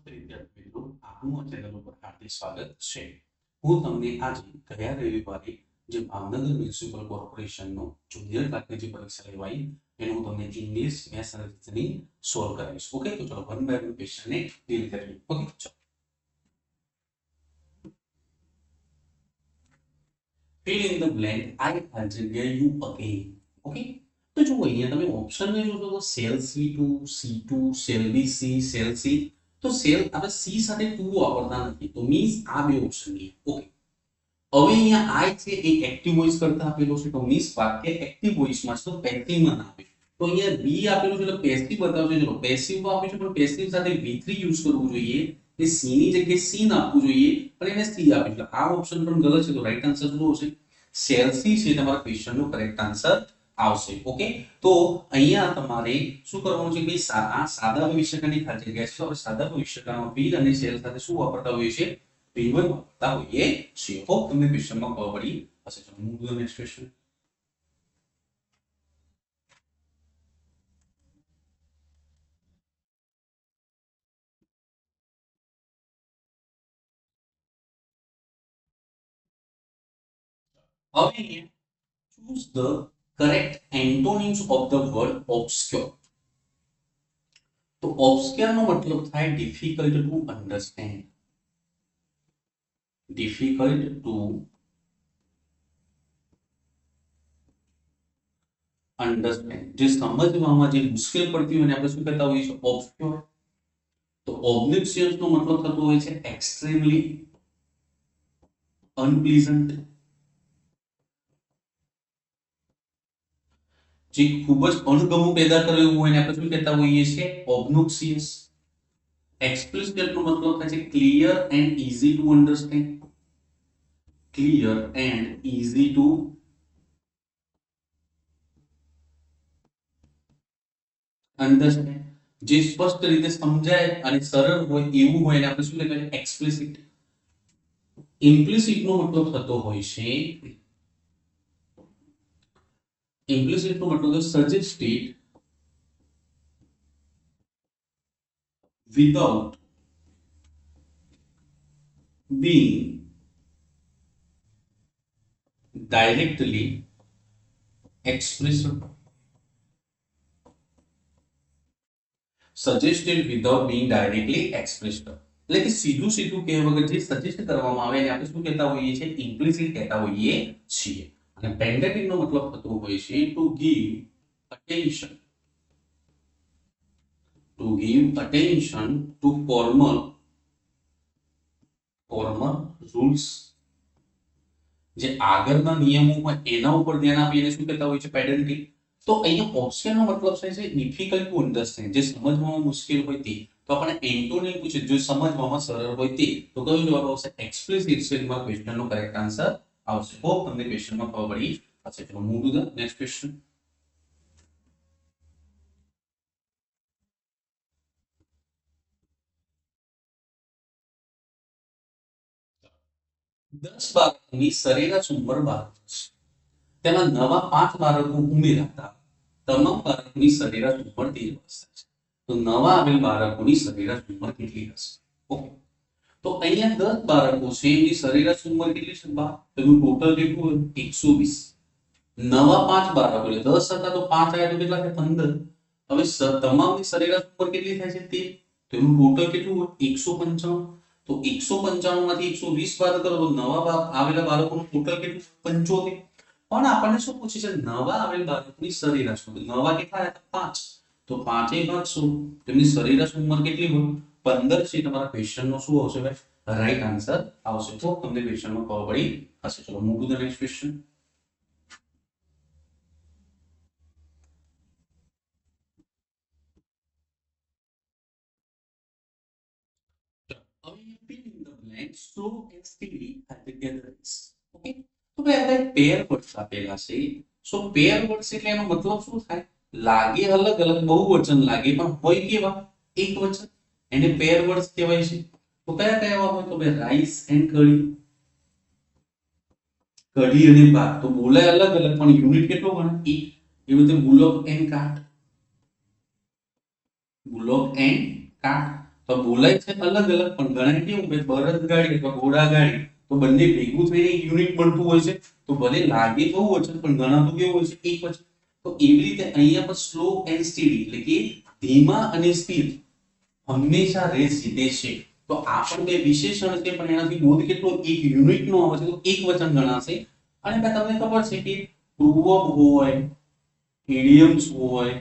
નમસ્તે વિદ્યાર્થી મિત્રો, આપનું આ ચેનલ ઉપર હાર્દિક સ્વાગત છે. હું તમને આજે ગયા રવિવારે જે ભાવનગર મ્યુનિસિપલ કોર્પોરેશનનો જુનિયર ક્લાર્કની જે પરીક્ષા લેવાઈ એનું હું તમને ઇંગ્લિશ, મેથ્સ અને રીઝનિંગ સોલ્વ કરાવીશ. ઓકે, તો ચલો વન બાય વન ક્વેશ્ચનને ડીલ કરીએ. ઓકે, ચલો. Fill in the blank. I consider you again. Okay, તો જો અહીંયા તમે ઓપ્શન ને જોશો તો cell C2, C2, cell B C, cell C. તો સેલ આપણે C સાથે 2 વાપરતા નથી, તો મીન્સ આ બે ઓપ્શન નહીં. ઓકે, હવે અહીંયા I છે એ એક્ટિવ વોઇસ કરતા આપેલો છે, તો મીન્સ વાક્ય એક્ટિવ વોઇસમાં છે, તો પેસિવમાં ના આપે. તો અહીંયા B આપેલું છે એટલે પેસિવ બતાવશે. ચલો પેસિવ આપે છે પણ પેસિવ સાથે V3 યુઝ કરવું જોઈએ. એ C ની જગ્યાએ C નાખવું જોઈએ પણ એને C આપે છે. આ ઓપ્શન પણ ગલત છે, તો રાઈટ આન્સર શું હશે? સેલ C છે તમારા ક્વેશ્ચનનો કરેક્ટ આન્સર આવશે. ઓકે, તો અહીંયા તમારે શું કરવાનું છે કે આ સાદા ભવિષ્યકાળની ખાલી જગ્યા છે, તો આપણે સાદા ભવિષ્યકાળમાં will અને shall સાથે શું વાપરતા હોઈએ છીએ? V1 વાપરતા હોઈએ છીએ. હોપ તમને ક્વેશ્ચનમાં ખબર પડી હશે. ચલો move to the next question. હવે અહીંયા choose the correct antonyms of the word obscure. તો obscure નો મતલબ થાય difficult to understand. difficult to understand. જે સમજવામાં જે મુશ્કેલ પડતી હોય એને આપણે શું કહેતા હોઈએ છીએ? obscure. તો obnoxious નો મતલબ થતો હોય છે extremely unpleasant. જે ખૂબ જ અણગમો પેદા કરે એવું હોય એને આપણે શું કહેતા હોઈએ છીએ? obnoxious. explicit નો મતલબ થાય છે clear and easy to understand. clear and easy to understand. જે સ્પષ્ટ રીતે સમજાય અને સરળ હોય એવું હોય એને આપણે શું કહેવાય? explicit. implicit નો મતલબ થતો હોય છે implicit નો મતલબ suggested without being directly expressed. suggested without being directly expressed. એટલે કે સીધું સીધું કહેવા વગર જે સજેસ્ટ કરવામાં આવે એને આપણે શું કહેતા હોઈએ છીએ? ઇમ્પ્લિસિટ કહેતા હોઈએ છીએ. અને પેન્ડેટિક નો મતલબ થતો હોય છે to give attention. to give attention to formal rules. જે આગળના નિયમો હોય એના ઉપર ધ્યાન આપીને શું કહેતા હોય છે? પેડન્ટિક. તો અહીંયા ઓપ્શન નો મતલબ થાય છે ડિફિકલ્ટ ટુ અન્ડરસ્ટેન્ડ. જે સમજવામાં મુશ્કેલ હોય તે. તો આપણે એન્ટોનિમ પૂછે જો સમજવામાં સરળ હોય તે. તો કયો જવાબ આવશે? એક્સપ્લિસિટ છે એમાં ક્વેશ્ચનનો કરેક્ટ આન્સર આવશે. હોપ તમને ક્વેશ્ચનમાં ખબર પડી હશે. ચલો move to the next question. દસ બાળકોની સરેરાશ ઉંમર 12 વર્ષ. તેમાં નવા 5 બાળકો ઉમેરાતા તમામ બાળકોની સરેરાશ ઉંમર 13 વર્ષ છે. તો નવા આવેલ બાળકોની સરેરાશ ઉંમર કેટલી હશે? ઓકે, તો અહીંયા 10 બાળકો છે એની સરેરાશ ઉંમર કેટલી છે? 12. તેનું ટોટલ કેટલું હોય? 120. નવા 5 બાળકો એટલે 10 હતા તો 5 આવ્યા તો કેટલા થાય? 15. હવે તમામની સરેરાશ ઉંમર કેટલી થાય છે? 13. તેનું ટોટલ કેટલું હોય? 195. તો 195 માંથી 120 બાદ કરો તો નવા આવેલા બાળકોનું ટોટલ કેટલું? 75. પણ આપણને શું પૂછે છે? નવા આવેલ બાળકોની સરેરાશ. નવા કેટલા હતા? 5. તો 5 એ ભાગશું તેમની સરેરાશ ઉંમર કેટલી હોય? 15 છે. તમારા ક્વેશ્ચનનો શું આવશે ભાઈ? રાઈટ આન્સર આવશે. તો તમને ક્વેશ્ચનમાં ખબર પડી હશે. ચલો move to the next question. fill in the blank slow and steady at the gatherings. Okay, તો ભાઈ આપણે પેર વર્ડ્સ આપેલા છે. સો પેર વર્ડ્સ એટલે એનો મતલબ શું થાય? લાગે અલગ અલગ બહુવચન લાગે પણ હોય કેવા? એક વચન. એને પેર વર્ડ્સ કહેવાય છે. તો કયા કયા હોય? તો ભાઈ રાઈસ એન્ડ કઢી. કઢી અને ભાત. તો બોલાય અલગ અલગ પણ યુનિટ કેટલો ગણે? એક. એવી રીતે બુલોક એન્ડ કાટ. બુલોક એન્ડ કાટ. તો તો બોલાય છે અલગ અલગ, પણ ગણાય કેવું કે બળદગાડી અથવા ઘોડાગાડી, તો બંને ભેગું થઈને એક યુનિટ બનતું હોય છે. તો ભલે લાગે બહુ વચન પણ ગણાતું કેવું હોય છે? એક વચન. તો એવી રીતે અહીંયા પણ સ્લો એન્ડ સ્ટીડી એટલે કે ધીમા અને સ્થિર હંમેશા રેસ જીતે છે. તો આ પણ બે વિશેષણ છે, પણ એનાથી બોધ કેટલો એક યુનિટ નો આવે છે, તો એક વચન ગણાશે. અને તમને ખબર છે કે પ્રુવર્બ હોય, ઇડિયમ્સ હોય,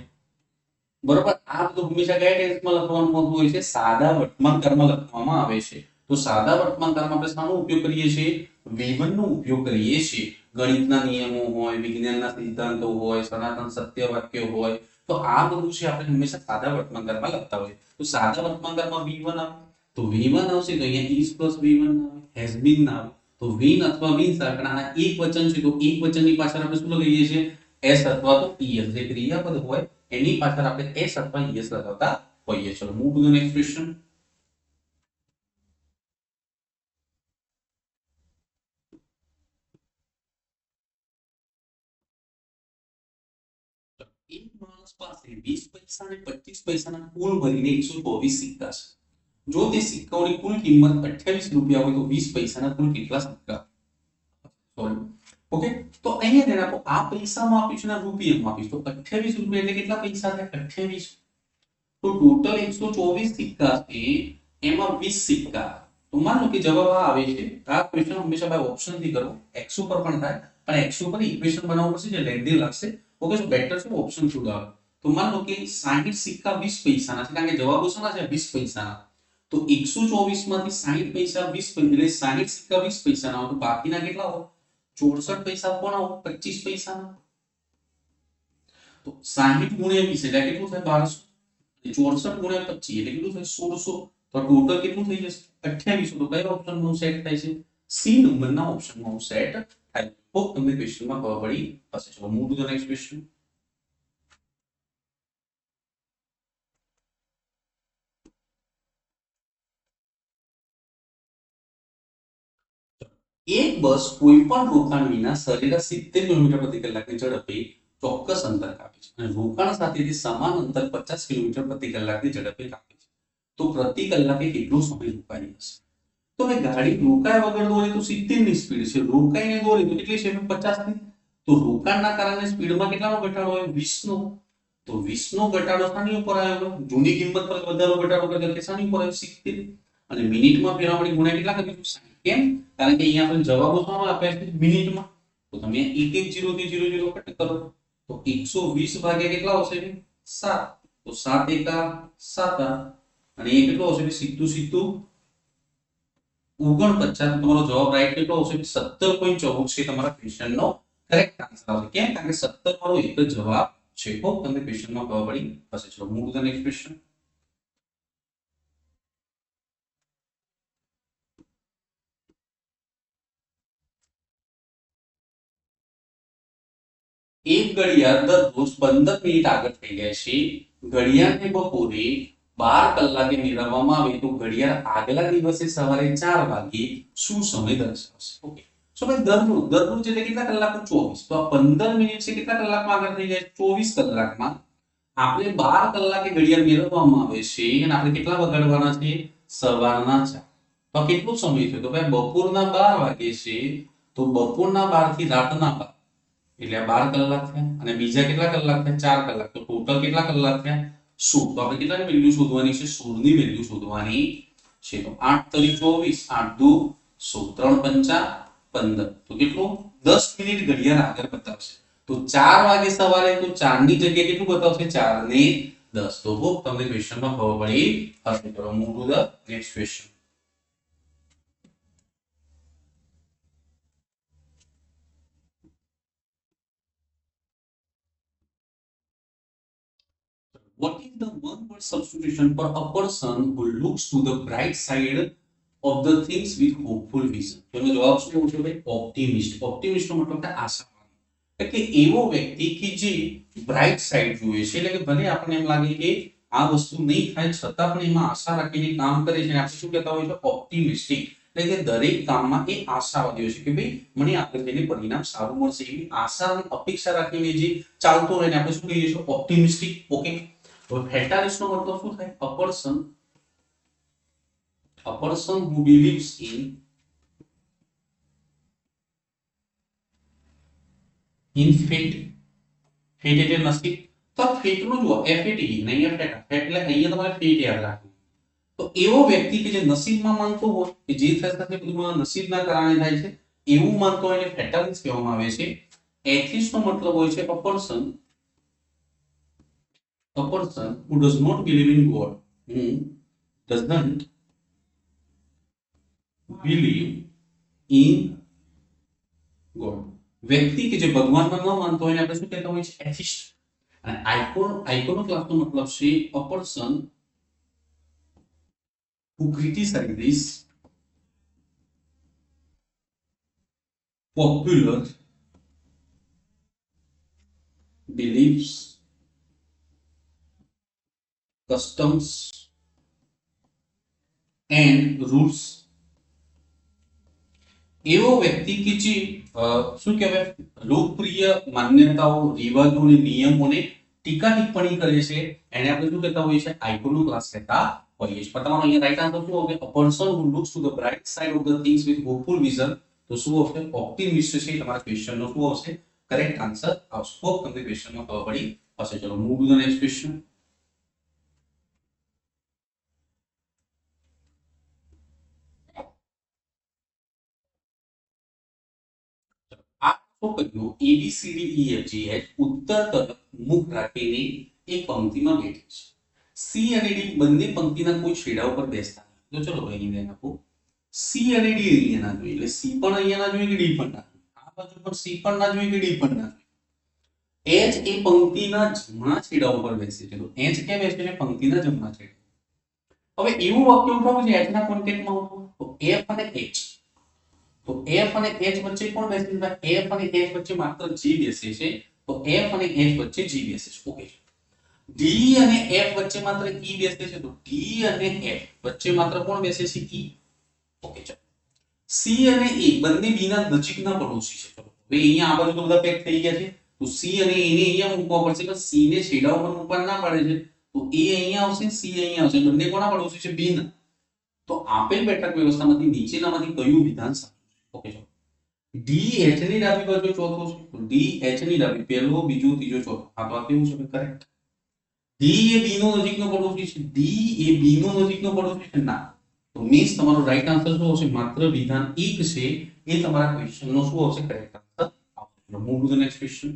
બરોબર, આ બધું હંમેશા કયા ટેન્સમાં લખવાનું હોતું હોય છે? સાદા વર્તમાન કાળમાં લખવામાં આવે છે. તો સાદા વર્તમાન કાળમાં આપણે શાનો ઉપયોગ કરીએ છીએ? V1 નો ઉપયોગ કરીએ છીએ. ગણિતના નિયમો હોય, વિજ્ઞાનના સિદ્ધાંતો હોય, સનાતન સત્ય વાક્યો હોય, તો આ બધું છે આપણે હંમેશા સાદા વર્તમાન કાળમાં લખતા હોઈએ. તો સાદા વર્તમાન કાળમાં V1 આવે, તો V1 આવશે તો અહીંયા is plus V1 આવે, has been ના આવે. તો been અથવા been સાકડા આ એક વચન છે, તો એક વચનની પાછળ આપણે શું લગાવીએ છીએ? s અથવા તો es, જે ક્રિયાપદ હોય એની પાછળ આપણે s અથવા es લગાવતા હોઈએ. ચલો move to the next question. એક માણસ પાસે 20 પૈસા અને 25 પૈસાના કુલ મળીને 124 સિક્કા છે. જો તે સિક્કાઓની કુલ કિંમત 28 રૂપિયા હોય તો 20 પૈસાના કુલ કેટલા સિક્કા? Sorry, okay. તો અહીંયા ધ્યાન આપો, આ પૈસામાં આપ્યું છે ને રૂપિયામાં આપ્યું, તો 28 રૂપિયા એટલે કેટલા પૈસા થાય? 28. તો ટોટલ 124 સિક્કા છે, એમાં 20 સિક્કા. તો માનો કે જવાબ આ આવે છે. આ ક્વેશ્ચન હંમેશા બાય ઓપ્શન થી કરો, x ઉપર પણ થાય, પણ x ઉપર ઇક્વેશન બનાવવું પડશે જે લેન્ધી લાગશે. ઓકે, સો બેટર છે ઓપ્શન થ્રુ દાવ. તો માનો કે 60 સિક્કા 20 પૈસાના છે, કારણ કે જવાબો શાના છે? 20 પૈસાના. તો 124 માંથી 60 પૈસા 20 પૈસા એટલે 60 સિક્કા 20 પૈસાના હોય, તો બાકીના કેટલા હોય? 64 પૈસા કોણ હોય? 25 પૈસાના. તો 60 ગુણ્યા 20 એટલે કેટલું થાય? 1200. 64 ગુણ્યા 25 એટલે કેટલું થાય? 1600. તો ટોટલ કેટલું થઈ જશે? 2800. તો કયા ઓપ્શનમાં સેટ થાય છે? સી નંબરના ઓપ્શનમાં સેટ થાય. હોપ તમને ક્વેશ્ચનમાં ખબર પડી હશે. ચલો move to the next question. એક બસ કોઈ પણ રોકાણ વિના સરેરાશ 70 કિલોમીટર પ્રતિ કલાકની ઝડપે ચોક્કસ અંતર કાપે છે, અને રોકાણ સાથેથી સમાન અંતર 50 કિલોમીટર પ્રતિ કલાકની ઝડપે કાપે છે, તો પ્રતિ કલાકે કેટલો સમય રોકાઈ હશે? તો મેં ગાડી રોકાયા વગર દોરી તો 70 ની સ્પીડ છે, રોકાઈને દોરી તો કેટલી છે? 50 ની. તો રોકાણના કારણે સ્પીડમાં કેટલાનો ઘટાડો આવ્યો? 20 નો. તો 20 નો ઘટાડો શાની ઉપર આવ્યો? જૂની કિંમત પર વધારો ઘટાડો કર્યો કે શાની ઉપર આવ્યો? 70. અને મિનિટમાં ફેરવણી ગુણ્યા કેટલા કરીશું? 60. કેમ? કારણ કે અહીંયા આપણે જવાબો શું આપ્યા છે? મિનિટમાં. તો તમે 1 0 થી 0 0 કટ કરો તો 120 ભાગ્યા કેટલા આવશે? 7. તો 7 એકા 7 અને એ કેટલો આવશે? સીધું સીધું 49. તમારો જવાબ રાઈટ કેટલો આવશે? 17.14 છે તમારા ક્વેશ્ચનનો કરેક્ટ આન્સર આવશે. કેમ? કારણ કે 17 વાળો એક જ જવાબ છે. હોપ તમને ક્વેશ્ચનમાં ખબર પડી હશે. ચલો move to the next question. એક ઘડિયાળ દરરોજ 15 મિનિટ આગળ થઈ જાય છે. ઘડિયાળને બપોરે 12 કલાકે મેળવવામાં આવે તો ઘડિયાળ આગલા દિવસે સવારે 4 વાગે શું સમય દર્શાવશે? ઓકે, સો ભાઈ દરરોજ એટલે કેટલા કલાક? 24. તો આ 15 મિનિટ છે કેટલા કલાકમાં આગળ થઈ જાય? 24 કલાકમાં. આપણે 12 કલાકે ઘડિયાળ મેળવવામાં આવે છે અને આપણે કેટલા વગાડવાના છે? સવારના 4. તો કેટલો સમય છે? તો ભાઈ બપોરના 12 વાગે છે, તો બપોરના 12 થી રાતના 12 એટલે 12 કલાક થયા. અને બીજા કેટલા કલાક થયા? 4 કલાક. તો ટોટલ કેટલા કલાક થયા? 16. તો આપણે કેટલાની વેલ્યુ શોધવાની છે? 16 ની વેલ્યુ શોધવાની છે. તો 8 તરી 24, 8 દુ 16, 3 પંચા 15. તો કેટલું? 10 મિનિટ ઘડિયાળ આગળ બતાવશે. તો 4 વાગે સવારે, તો 4 ની જગ્યાએ કેટલું બતાવશે? 4 ને 10. તો હોપ તમને ક્વેશ્ચનમાં ખબર પડી હશે. ચલો move to the next question. What is the one word substitution for a person who looks to the bright side of the things with hopeful vision? તેનો જવાબ શું આવશે ભાઈ? ઓપ્ટિમિસ્ટ. ઓપ્ટિમિસ્ટ નો મતલબ થાય આશાવાદી. એટલે કે એવો વ્યક્તિ કે જે બ્રાઇટ સાઇડ જુએ છે, એટલે કે ભલે આપણને એમ લાગે કે આ વસ્તુ નહીં થાય છતાં પણ એમાં આશા રાખીને કામ કરે છે, આપણે શું કહેતા હોય છે? ઓપ્ટિમિસ્ટિક. એટલે કે દરેક કામમાં એ આશાવાદી હોય છે કે ભાઈ મને આગળ જઈને પરિણામ સારું મળશે, એવી આશા અને અપેક્ષા રાખીને જે ચાલતો રહે આપણે શું કહીએ છીએ? ઓપ્ટિમિસ્ટિક. ઓકે, તો ફેટાલિસ્ટ નો મતલબ શું થાય? A person a person who believes in fate. Fat એટલે નસીબ. તો ફેટ નું જુઓ FAT નહીં ફેટ. ફેટ એટલે અહીંયા તમારે ફેટ યાદ રાખવું. તો એવો વ્યક્તિ કે જે નસીબમાં માનતો હોય કે જે થશે તે બધું નસીબના કારણે થાય છે એવું માનતો હોય એને ફેટાલિસ્ટ કહેવામાં આવે છે. એથિસ્ટ નો મતલબ હોય છે a person who does not believe in God, who doesn't believe in God. વ્યક્તિ કે જે ભગવાનમાં ન માનતો હોય એને આપણે શું કહેતા હોય છે એથિસ્ટ. અને આઇકોનોક્લાસ્ટ નો મતલબ છે a person who criticizes popular beliefs, customs and rules. એવો વ્યક્તિ કે જે શું કહેવાય લોકપ્રિય માન્યતાઓ, રિવાજો અને નિયમોને ટીકા ટિપ્પણી કરે છે એને આપણે શું કહેતા હોઈએ છીએ આઇકોનોક્લાસ્ટ કહેતા હોઈએ છીએ. પણ તમારો અહીંયા રાઈટ આન્સર શું આવશે? a person who looks to the bright side of the things with hopeful vision. તો શું આવશે? ઓપ્ટિમિસ્ટ છે. તમારા ક્વેશ્ચન નો શું આવશે? કરેક્ટ આન્સર આવશે. હોપ તમને ક્વેશ્ચન માં ખબર પડી હશે. ચલો move to the next question. તો કહ્યું ABCDEFGH ઉત્તર તરફ મુખ રાખીને એક પંક્તિમાં બેઠી છે. સી અને ડી બંને પંક્તિના કોઈ છેડા ઉપર બેસતા નથી. તો ચલો ભાઈ અહીંયા આપો સી અને ડી અહીંયા ના જોઈએ. એટલે સી પણ અહીંયા ના જોઈએ કે ડી પણ ના જોઈએ. આ બાજુ પણ સી પણ ના જોઈએ કે ડી પણ ના જોઈએ. એચ એ પંક્તિના જમણા છેડા ઉપર બેસે છે. તો એચ ક્યાં બેસે છે? પંક્તિના જમણા છેડે. હવે એવું વાક્ય ઉઠાવો જે એચ ના કોન્ટેક્ટમાં આવતું. તો એફ અને એચ. તો F અને H વચ્ચે કોણ બેસે છે? F અને H વચ્ચે માત્ર G બેસે છે. તો F અને H વચ્ચે G બેસે છે. ઓકે. D અને F વચ્ચે માત્ર E બેસે છે. તો D અને F વચ્ચે માત્ર કોણ બેસે છે? E. ઓકે ચલો. C અને E બંને B ના નજીકના પડોશી છે. ચલો. હવે અહીંયા આ બાજુ તો બધા પેક થઈ ગયા છે. તો C અને E ને અહીંયા મૂકવા પડશે. પણ C ને છેડા ઉપર મૂકવા ના પડે છે. તો E અહીંયા આવશે, C અહીંયા આવશે. બંને કોના પડોશી છે? B ના. તો આપેલ બેઠક વ્યવસ્થામાંથી નીચેનામાંથી કયું વિધાન સાચું? ઓકે ચલો. ડી એચ ની ડાબી બાજુ ચોથો છે. તો ડી એચ ની ડાબી પહેલો, બીજો, ત્રીજો, ચોથો. આ તો આ કેવું છે? કરેક્ટ. ડી એ બી નો નજીકનો પડોશી છે. ડી એ બી નો નજીકનો પડોશી છે? ના. તો મીન્સ તમારો રાઈટ આન્સર શું આવશે? માત્ર વિધાન 1 છે એ તમારા ક્વેશ્ચન નો શું આવશે? કરેક્ટ આન્સર આવશે. Move to the next question.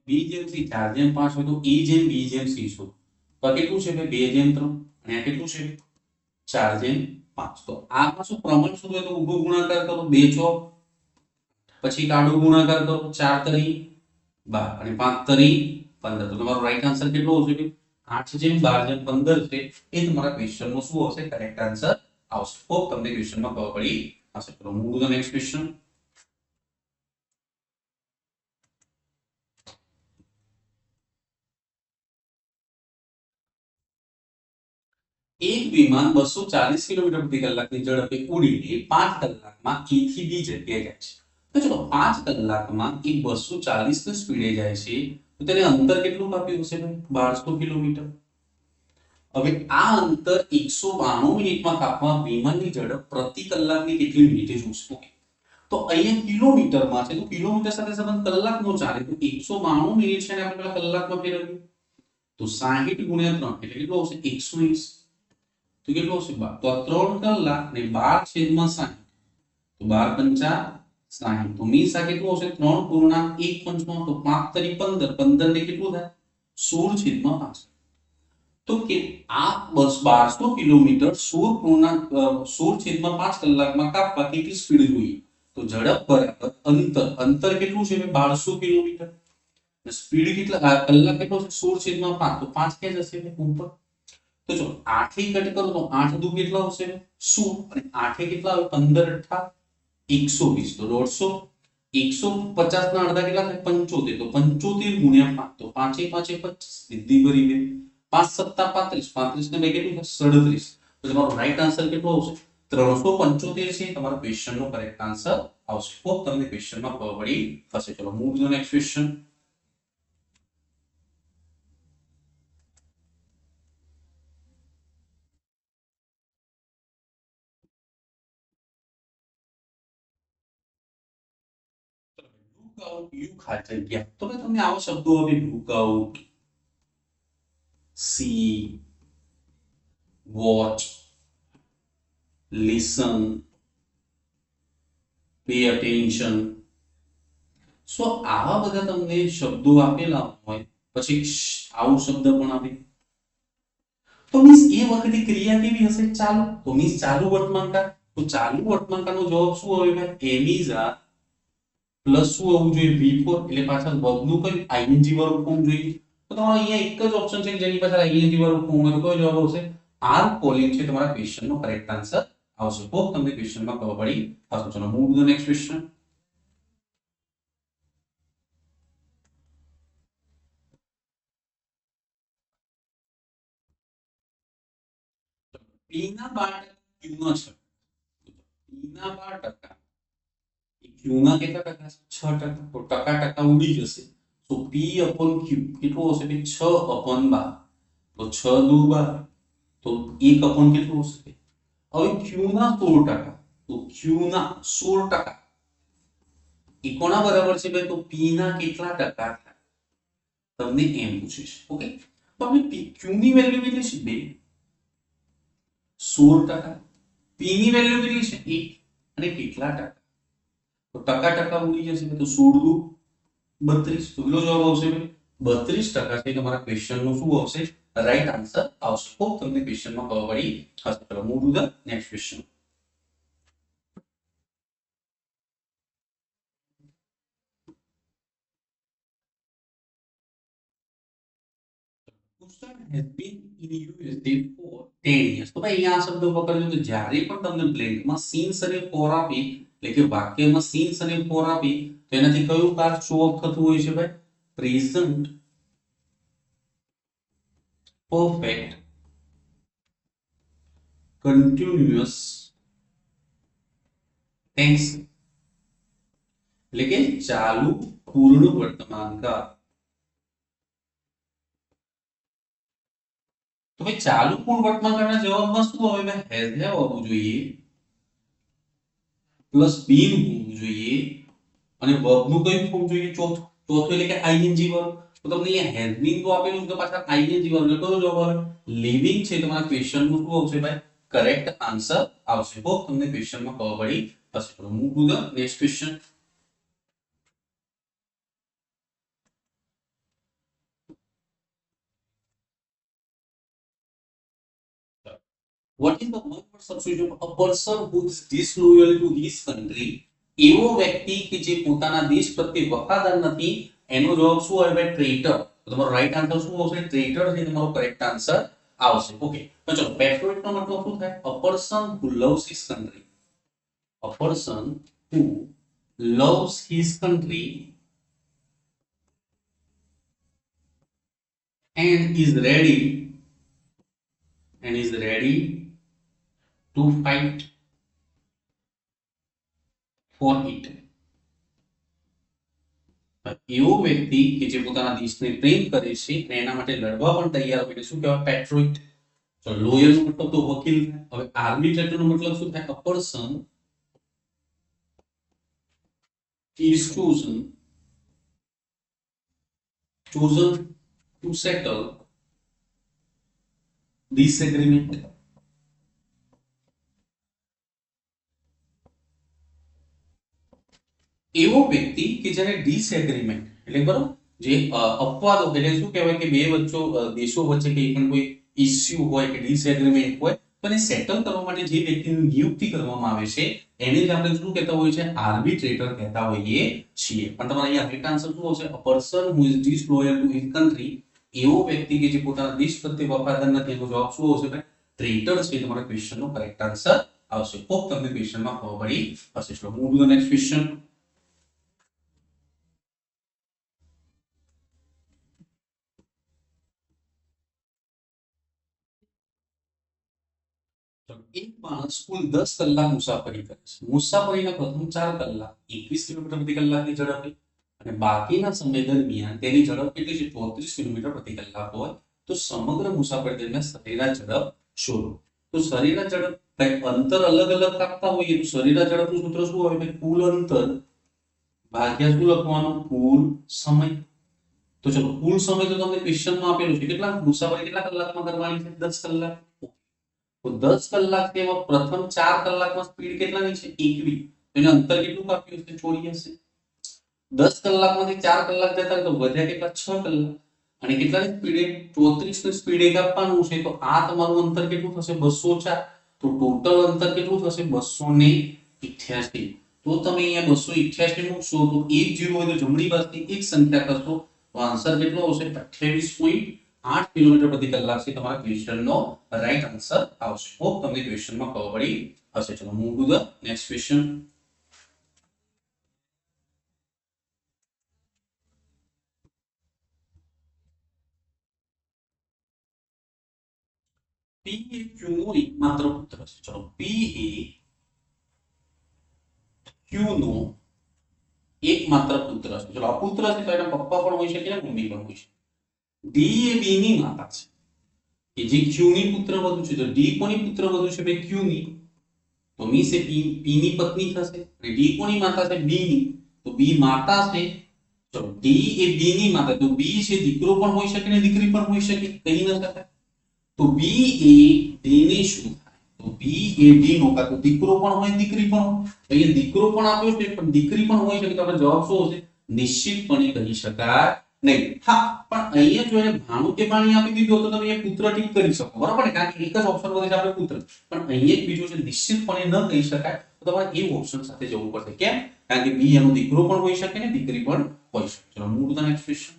B જેમ સી 4 જેમ 5 હોય તો E જેમ B જેમ C શું? તો આ કેટલું છે ભાઈ? 2 જેમ 3 અને આ કેટલું છે? 4 જેમ 5. તો આમાં શું પ્રમાણ શું હોય? તો ઊભો ગુણાકાર કરો 2 ચોક, પછી કાળો ગુણાકાર કરો 4 તરી 12 અને 5 તરી 15. તો તમારો રાઈટ આન્સર કેટલો આવશે? 8 જેમ 12 જેમ 15 છે એ તમારા ક્વેશ્ચન નો શું આવશે? કરેક્ટ આન્સર આવશે. હોપ તમને ક્વેશ્ચન માં ખબર પડી હશે. તો move to the next question. એક વિમાન 240 કિલોમીટર પ્રતિ કલાકની ઝડપે ઉડીને 5 કલાકમાં A થી B જગ્યાએ જાય છે. તો ચલો 5 કલાકમાં એ 240 ની સ્પીડે જાય છે. તો તેને અંતર કેટલું કાપ્યું હશે? 1200 કિલોમીટર. હવે આ અંતર 192 મિનિટમાં કાપવા વિમાનની ઝડપ પ્રતિ કલાકની કેટલી મિનિટે જોશે? ઓકે. તો અહીંયા કિલોમીટરમાં છે. તો કિલોમીટર સાથે સંબંધ કલાકનો ચાલે. તો 192 મિનિટ છે ને આપણે પેલા કલાકમાં ફેરવીએ. તો 60 ગુણ્યા 3 એટલે કેટલું આવશે? 120. તો કેટલું આવશે? 12. તો આ 3 કલાક ને 12/60. તો 12 પંચા 60. તો મીન્સ આ કેટલું આવશે? 3.1 તો 5 તરી 15. 15 ને કેટલું થાય? 16/5. તો કે આ 1200 કિલોમીટર 16.5 કલાકમાં કાપવા કેટલી સ્પીડ જોઈએ? તો ઝડપ બરાબર અંતર. અંતર કેટલું છે? 1200 કિલોમીટર. સ્પીડ કેટલા? કલાક કેટલો છે? 16/5. તો 5 ક્યાં જશે ઉપર? તો જો 8 થી કટ કરો તો 8 દુ કેટલા આવશે? 16 અને 8 કેટલા આવે? 15 અઠા 120. તો 150. 150 ના અડધા કેટલા થાય? 75. તો 75 ગુણ્યા 5. તો 5 એ 5 એ 25. સિદ્ધિ ભરી દે. 5 સત્તા 35. 35 ને બે કેટલું થાય? 37. તો તમારો રાઈટ આન્સર કેટલો આવશે? 375 છે તમારા ક્વેશ્ચન નો કરેક્ટ આન્સર આવશે. હોપ તમને ક્વેશ્ચનમાં ખબર પડી હશે. ચલો move to the next question. Look out you ખાલી જગ્યા. તો ભાઈ તમને આવા શબ્દો હવે look out, see, watch, listen, pay attention. So આવા બધા તમને શબ્દો આપેલા હોય, પછી આવું શબ્દ પણ આપે, તો મીન્સ એ વખતે ક્રિયા કેવી હશે? ચાલુ. તો મીન્સ ચાલુ વર્તમાનકાળ. તો ચાલુ વર્તમાનકાળનો જવાબ શું આવે ભાઈ? એમ ઇઝ આર પ્લસ શું આવવું જોઈએ? V4. એટલે પાછળ વર્બનું કયું? આઈએનજી વાળું ફોર્મ જોઈએ. તો તમારો અહીંયા એક જ ઓપ્શન છે જેની પાછળ આઈએનજી વાળું ફોર્મ હોય, તો કયો જવાબ આવશે? આર કોલિંગ છે તમારા ક્વેશ્ચનનો કરેક્ટ આન્સર આવશે. હોપ તમને ક્વેશ્ચનમાં ખબર પડી હશે. ચલો move to the next question. p ના 12% q નો છે. p ના 12%, q ના કેટલા ટકા છે? 6%. તો ટકા ઉડી જશે. તો p upon q કેટલું હશે? 6 upon 12. તો 6 દુ 12. તો 1 upon કેટલું હશે? હવે q ના 16%. તો q ના 16% એ કોના બરાબર છે ભાઈ? તો p ના કેટલા ટકા થાય? તમને એમ પૂછે છે. ઓકે, તો આપણે q ની વેલ્યુ કેટલી છે? 2. 16%. p ની વેલ્યુ કેટલી છે? 1. અને કેટલા ટકા? તો ટકા ઉડી જશે. તો 16 દુ 32. તો કેટલો જવાબ આવશે ભાઈ? 32% છે તમારા ક્વેશ્ચન નું શું આવશે? રાઈટ આન્સર આવશે. હોપ તમને ક્વેશ્ચનમાં ખબર પડી હશે. ચલો move to the next question. Ustan has been in USD for 10 years. તો ભાઈ અહીંયા આ શબ્દ પકડજો. તો જ્યારે પણ તમને બ્લેન્કમાં સિન્સ અને ફોર આપી, એટલે કે વાક્યમાં સિન્સ અને ફોર આપી, તો એનાથી કયું પાર્ટ શો ઓફ થતું હોય છે ભાઈ? Present perfect continuous tense. એટલે કે ચાલુ પૂર્ણ વર્તમાન કાળ. તો ભાઈ ચાલુ પૂર્ણ વર્તમાન કાળના જવાબમાં શું આવે ભાઈ? હેઝ હેવ આવવું જોઈએ, પ્લસ બીન હોવું જોઈએ, અને વર્બનું કયું ફોર્મ જોઈએ? ચોથું. ચોથું એટલે કે આઈએનજી વર્બ. તો તમને અહીંયા હેઝ બીન તો આપેલું છે, તો પાછા આઈએનજી વર્બ એટલે કયો જવાબ આવે? લિવિંગ છે તમારા ક્વેશ્ચનનું શું આવશે ભાઈ? કરેક્ટ આન્સર આવશે. હોપ તમને ક્વેશ્ચનમાં ખબર પડી હશે. તો move to the next question. What is the one word substitution? A person who is disloyal to his country. એવો વ્યક્તિ કે જે પોતાના દેશ પ્રત્યે વફાદાર નથી, એનો જવાબ શું આવે ભાઈ? ટ્રેટર. તો તમારો રાઈટ આન્સર શું આવશે? ટ્રેટર છે તમારો કરેક્ટ આન્સર આવશે. ઓકે, તો ચલો પેટ્રોઇટ નો મતલબ શું થાય? A person who loves his country. A person who loves his country and is ready to fight for it. એવો વ્યક્તિ કે જે પોતાના દેશને પ્રેમ કરે છે અને એના માટે લડવા પણ તૈયાર હોય, શું કહેવાય? પેટ્રોઇટ. તો લોયર નો મતલબ તો વકીલ. હવે આર્બિટ્રેટર નો મતલબ શું થાય? A person is chosen to settle disagreement. એવો વ્યક્તિ કે જેને ડિસએગ્રીમેન્ટ એટલે બરોબર જે અપવાદો એટલે શું કહેવાય કે બે દેશો વચ્ચે કે પણ કોઈ ઇશ્યુ હોય કે ડિસએગ્રીમેન્ટ હોય, તો એને સેટલ કરવા માટે જે વ્યક્તિની નિયુક્તિ કરવામાં આવે છે એને જ આપણે શું કહેતા હોઈએ છીએ? આર્બિટ્રેટર કહેતા હોઈએ છીએ. પણ તમારે અહીંયા રાઈટ આન્સર શું આવશે? A person who is disloyal to his country. એવો વ્યક્તિ કે જે પોતાના દેશ પ્રત્યે વફાદાર નથી, એનો જવાબ શું આવશે ભાઈ? ટ્રેટર છે તમારા ક્વેશ્ચનનો કરેક્ટ આન્સર આવશે. હોપ તમને ક્વેશ્ચનમાં ખબર પડી હશે. ચલો move to the next question. એક માણસ કુલ 10 કલાક મુસાફરી કરે છે. મુસાફરીના પ્રથમ 4 કલાક 21 કિલોમીટર પ્રતિ કલાકની ઝડપે અને બાકીના સમય દરમિયાન તેની ઝડપ કેટલી છે? 34 કિલોમીટર પ્રતિ કલાક હોય તો સમગ્ર મુસાફરી દરમિયાન સરેરાશ ઝડપ શોધો. તો સરેરાશ ઝડપ કંઈક અંતર અલગ અલગ કાપતા હોઈએ તો સરેરાશ ઝડપનું સૂત્ર શું હોય? ભાઈ કુલ અંતર ભાગ્યા શું લખવાનું? કુલ સમય. તો ચલો કુલ સમય તો તમને ક્વેશ્ચનમાં આપેલું છે. કેટલા મુસાફરી કેટલા કલાકમાં કરવાની છે? 10 કલાક. તો 10 કલાક તેમાં પ્રથમ 4 કલાકમાં સ્પીડ કેટલાની છે? 21. એને અંતર કેટલું કાપ્યું છે? છોડી હશે. 10 કલાકમાંથી 4 કલાક જતા તો વધ્યા કેટલા? 6 કલાક. અને કેટલાની સ્પીડે? 34 ની સ્પીડે કાપવાનું છે તો આ તમારું અંતર કેટલું થશે? 204. તો ટોટલ અંતર કેટલું થશે? 288. તો તમે અહીંયા 288 મૂકશો તો 1 0 હોય તો જમણી બાજુથી એક સંખ્યા કરશો તો આન્સર કેટલો આવશે? 28.8 કિલોમીટર પ્રતિ કલાક છે તમારા ક્વેશ્ચનનો રાઈટ આન્સર આવશે. હોપ તમને ક્વેશ્ચનમાં ખબર પડી હશે. ચલો move to the next question. P A Q નો એકમાત્ર પુત્ર છે. ચલો P એ Q નો એકમાત્ર પુત્ર છે. ચલો અપુત્ર છે તો એના પપ્પા પણ હોઈ શકે ને મમ્મી પણ હોઈ શકે. D એ B ની માતા છે. કે જે Q ની પુત્રવધુ છે. તો D કોની પુત્રવધુ છે? ભાઈ Q ની. તો મીન્સ એ P ની પત્ની થશે. અને D કોની માતા છે? B ની. તો B માતા છે. ચલો D એ B ની માતા. તો B છે દીકરો પણ હોઈ શકે ને દીકરી પણ હોઈ શકે. કહી ન શકાય. તો B એ D ની શું થાય? તો B એ D નો કાં તો દીકરો પણ હોય દીકરી પણ હોય. અહીંયા દીકરો પણ આપ્યો છે પણ દીકરી પણ હોઈ શકે. તો આપણે જવાબ શું હશે? નિશ્ચિતપણે કહી શકાય નહીં. હા પણ અહીંયા જો એને ભાણું કે ભાણી આપી દીધું તો તમે અહીંયા પુત્ર ટીક કરી શકો. બરાબર ને? કારણ કે એક જ ઓપ્શન વધે છે આપણે પુત્ર. પણ અહીંયા એક બીજો છે નિશ્ચિતપણે ન કહી શકાય તો તમારે એ ઓપ્શન સાથે જવું પડશે. કેમ? કારણ કે B એનો દીકરો પણ હોઈ શકે ને દીકરી પણ હોઈ શકે. ચલો move to the next question.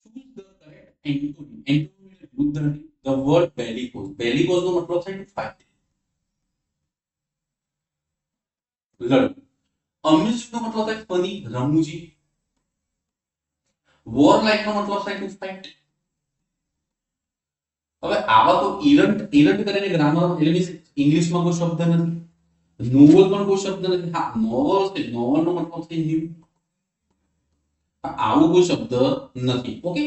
Choose the correct antonym. Antonym એટલે વિરુદ્ધ. The word bellicose. Bellicose નો મતલબ થાય કે fight. લડવું. Amused નો મતલબ થાય funny, રમૂજી. Warlike નો મતલબ થાય to fight. હવે આવા તો ઇરન્ટ કરીને ગ્રામર એટલે મીન્સ ઇંગ્લિશમાં કોઈ શબ્દ નથી. નોવલ પણ કોઈ શબ્દ નથી. હા નોવલ છે. નોવલ નો મતલબ છે ન્યૂ. આવું કોઈ શબ્દ નથી. ઓકે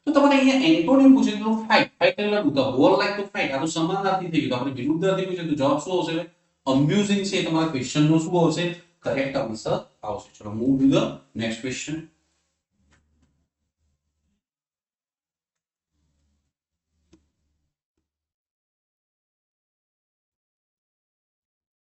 તો તમારે અહીંયા એન્ટોનિમ પૂછે તો ફાઇટ. ફાઇટ એટલે લડવું. તો વોર લાઈક તો ફાઇટ. આ તો સમાનાર્થી થઈ ગયું. તો આપણે વિરુદ્ધાર્થી પૂછે તો જવાબ શું આવશે? અમ્યુઝિંગ છે તમારા ક્વેશ્ચન નો શું આવશે? કરેક્ટ આન્સર આવશે. ચલો move to the next question.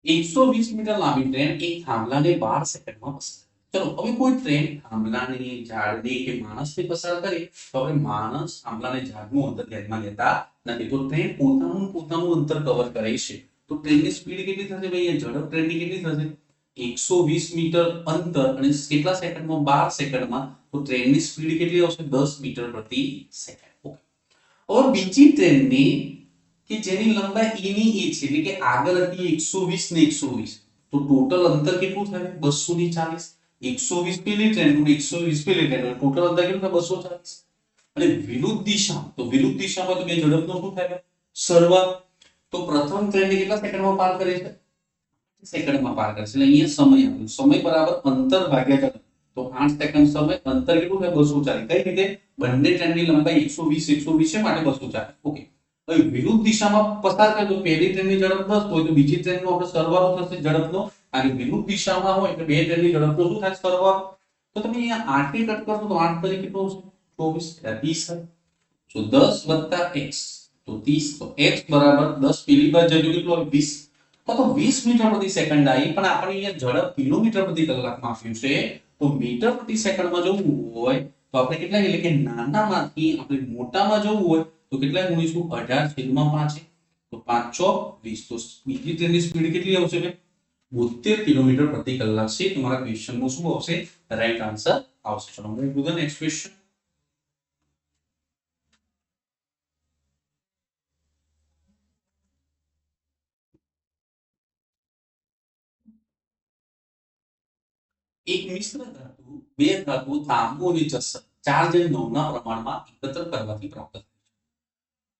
120 metre લાંબી ટ્રેન એક થાંભલાને 12 સેકન્ડમાં પસાર. ચલો હવે કોઈ ટ્રેન થાંભલાને, ઝાડને કે માણસને પસાર કરે તો આપણે માણસ, થાંભલાને, ઝાડનું અંતર ધ્યાનમાં લેતા નથી. તો ટ્રેન પોતાનું અંતર કવર કરે છે. તો ટ્રેનની સ્પીડ કેટલી થશે ભાઈ? ઝડપ ટ્રેનની કેટલી થશે? 120 મીટર અંતર અને કેટલા સેકન્ડમાં? 12 સેકન્ડમાં. તો ટ્રેનની સ્પીડ કેટલી આવશે? 10 મીટર પ્રતિ સેકન્ડ. ઓકે હવે બીજી ટ્રેનની કે જેની લંબાઈ e ની a છે એટલે કે આગળ હતી 120 ને 120 તો ટોટલ અંતર કેટલું થાય? 240. 120 પેલી ટ્રેન અને 120 પેલી ટ્રેન ટોટલ અંતર કેટલું થાય? 240. અને વિરુદ્ધ દિશા તો વિરુદ્ધ દિશામાં તો બે ઝડપનો શું થાય? સરવાળો. તો પ્રથમ ટ્રેન કેટલા સેકન્ડમાં પાર કરે છે? સેકન્ડમાં પાર કરે છે. એટલે અહીંયા સમય આપ્યો. સમય બરાબર અંતર ભાગ્યા ઝડપ. તો 8 સેકન્ડ સમય અંતર કેટલું થાય? 240. કઈ રીતે? બંને ટ્રેનની લંબાઈ 120 છે માટે 240. ઓકે હવે વિરુદ્ધ દિશામાં પસાર કરે તો પહેલી ટ્રેનની ઝડપ 10 હોય તો બીજી ટ્રેનનો આપણે સરવાળો થશે ઝડપનો. અને વિરુદ્ધ દિશામાં હોય એટલે બે ટ્રેનની ઝડપનો શું થાય? સરવાળો. તો તમે અહીંયા 8 થી કટ કરશો તો 8 તરીકે કેટલું આવશે? 24 એટલે 30 થાય. તો 10 + x તો 30 તો x બરાબર 10 પેલી બાજુ જજો કેટલું આવે? 20. તો 20 મીટર પ્રતિ સેકન્ડ આવી પણ આપણે અહીંયા ઝડપ કિલોમીટર પ્રતિ કલાકમાં આપ્યું છે. તો મીટર પ્રતિ સેકન્ડમાં જવું હોય તો આપણે કેટલા એટલે કે નાનામાંથી આપણે મોટામાં જવું હોય તો કેટલા ગુણીશું? 18/5. તો 5 ચોક 20. તો બીજી ટ્રેનની સ્પીડ કેટલી આવશે? 72 કિલોમીટર પ્રતિ કલાક છે. તમારા ક્વેશ્ચનનો શું આવશે? રાઈટ આન્સર આવશે. ચલો move to the next question. એક મિશ્ર ધાતુ બે ધાતુ તાંબુ અને જસત 4:9 ના પ્રમાણમાં એકત્ર કરવાથી પ્રાપ્ત થાય છે.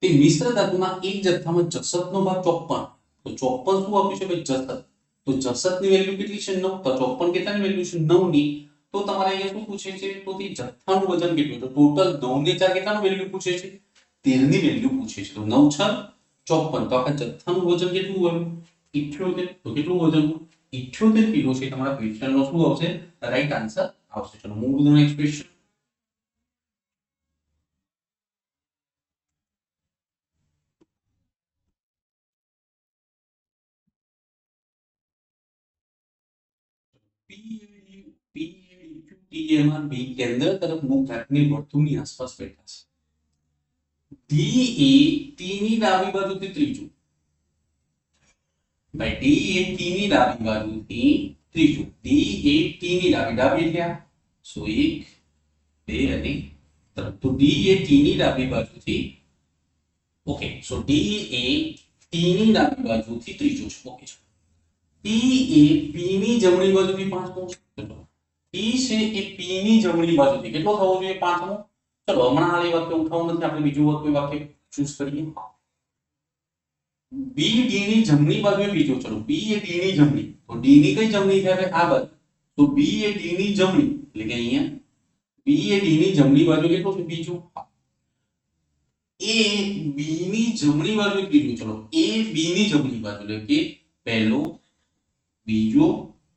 તે મિશ્ર ધાતુના એક જથ્થામાં જસતનો ભાગ 54, તો 54 શું આપ્યું છે ભાઈ જસત, તો જસતની વેલ્યુ કેટલી છે 9, તો 54 કેટલાની વેલ્યુ છે 9 ની, તો તમારે અહીંયા શું પૂછે છે, તો તે જથ્થાનું વજન કેટલું, તો ટોટલ 9 ને 4 કેટલાનું વેલ્યુ પૂછે છે 13 ની વેલ્યુ પૂછે છે, તો 9 6 54, તો આખા જથ્થાનું વજન કેટલું હોય 78, તો કેટલું વજન 78 કિલો છે. તમારા ક્વેશ્ચનનો શું આવશે, રાઈટ આન્સર આવશે. ચલો move to the next question. PADQTMRB કેન્દ્ર તરફ મુખ રાખીને વર્તુળની આસપાસ બેઠા છે. D એ T ની ડાબી બાજુથી ત્રીજું, ભાઈ D એ T ની ડાબી બાજુથી ત્રીજું, D એ T ની ડાબી એટલે આ, સો 1 2 અને 3, તો D એ T ની ડાબી બાજુથી, ઓકે, સો D એ T ની ડાબી બાજુથી ત્રીજું છે. ઓકે, P એ P ની જમણી બાજુથી પાંચમો છે. P છે એ P ની જમણી બાજુથી કેટલો થવો જોઈએ પાંચમો. ચલો હમણાં આ વાક્ય ઉઠાવવું નથી, આપણે બીજું કોઈ વાક્ય ચૂઝ કરીએ. B D ની જમણી બાજુએ બીજો, ચલો B એ D ની જમણી, તો D ની કઈ જમણી થાય આ બાજુ, તો B એ D ની જમણી એટલે કે અહીંયા B એ D ની જમણી બાજુ કેટલો છે બીજું. A B ની જમણી બાજુ ત્રીજું, ચલો A B ની જમણી બાજુ એટલે કે પહેલો બીજો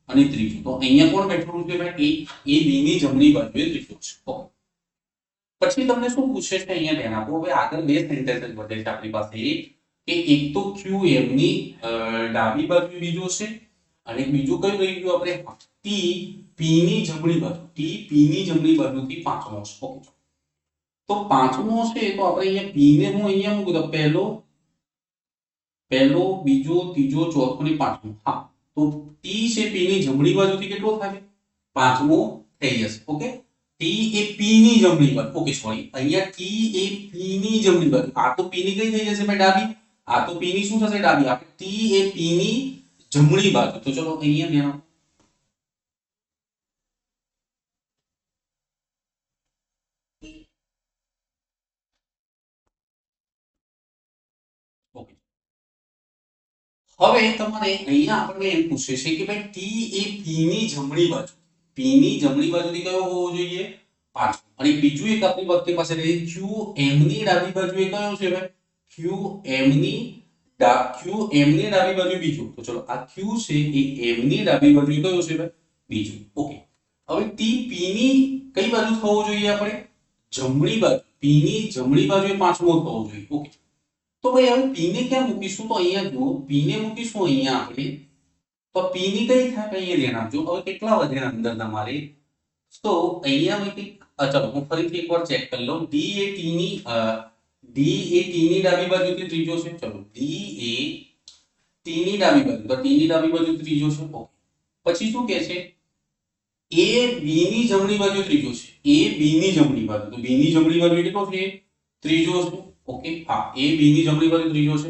અને ત્રીજો, તો અહીંયા કોણ બેઠું છે ભાઈ A B ની જમણી બાજુએ ત્રીજો છે. ઓકે, પછી તમને શું પૂછે છે અહીંયા ધ્યાન આપો. હવે આગળ બે સેન્ટેન્સ વધે છે આપણી પાસે, કે એક તો QM ની ડાબી બાજુ બીજો છે અને બીજું કયું રહી ગયું આપણે T P ની જમણી બાજુ, T P ની જમણી બાજુથી પાંચમો છે. ઓકે, તો પાંચમો છે તો આપણે અહીંયા P ને હું અહીંયા મૂકું તો પહેલો બીજો ત્રીજો ચોથો ને પાંચમો. હા, તો T છે P ની જમણી બાજુથી કેટલો થાય પાંચમો થઈ જશે. ઓકે, T એ P ની જમણી બાજુ, ઓકે સોરી અહીંયા T એ P ની જમણી બાજુ, આ તો P ની કઈ થઈ જશે ભાઈ ડાબી, આ તો P ની શું થશે ડાબી, આપણે T એ P ની જમણી બાજુ, તો ચલો અહીંયા ધ્યાન. ઓકે, હવે તમારે અહીંયા આપણને એમ પૂછે છે કે ભાઈ T એ P ની જમણી બાજુ, P ની જમણી બાજુથી કયો હોવો જોઈએ પાંચમો, અને બીજું એક આપણી વખતે પાસે રહે QM ની ડાબી બાજુએ કયો છે ભાઈ QM ની ડાબી બાજુ બીજો, તો ચલો આ Q છે એ M ની ડાબી બાજુએ કયો છે ભાઈ બીજો. ઓકે, હવે T P ની કઈ બાજુ થવો જોઈએ આપણે જમણી બાજુ, P ની જમણી બાજુએ પાંચમો થવો જોઈએ. ઓકે, તો ભાઈ હવે P ને ક્યાં મૂકીશું, તો અહીંયા જો P ને મૂકીશું અહીંયા આપણે, તો P ની કઈ થાય અહીંયા ધ્યાન આપજો. હવે કેટલા વધે અંદર તમારે, તો અહીંયા મેં કઈક, ચલો હું ફરીથી એકવાર ચેક કરી લઉં. D એ T ની ડાબી બાજુથી ત્રીજો છે, ચલો D એ T ની ડાબી બાજુ, તો T ની ડાબી બાજુ ત્રીજો છે. ઓકે, પછી શું કહે છે A B ની જમણી બાજુ ત્રીજો છે, A B ની જમણી બાજુ, તો B ની જમણી બાજુ કેટલો છે ત્રીજો છે. ઓકે, હા A B ની જમણી બાજુ ત્રીજો છે.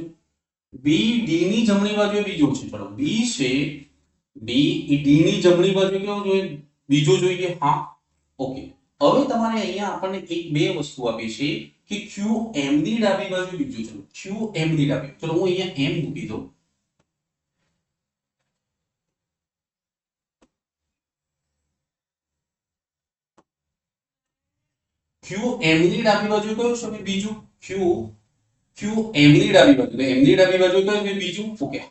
B D ની જમણી બાજુ બીજો છે, ચલો B છે B એ D ની જમણી બાજુ કેવો જોઈએ બીજો જોઈએ. હા, ઓકે, હવે તમારે અહીંયા આપણને એક બે વસ્તુ આપી છે કે QM ની ડાબી બાજુ બીજો, ચલો QM ની ડાબી, ચલો હું અહીંયા M મૂકી દઉં. QM ની ડાબી બાજુ કયો છે બીજું QM ની ડાબી બાજુ, તો M ની ડાબી બાજુ કયું છે બીજું. ઓકે,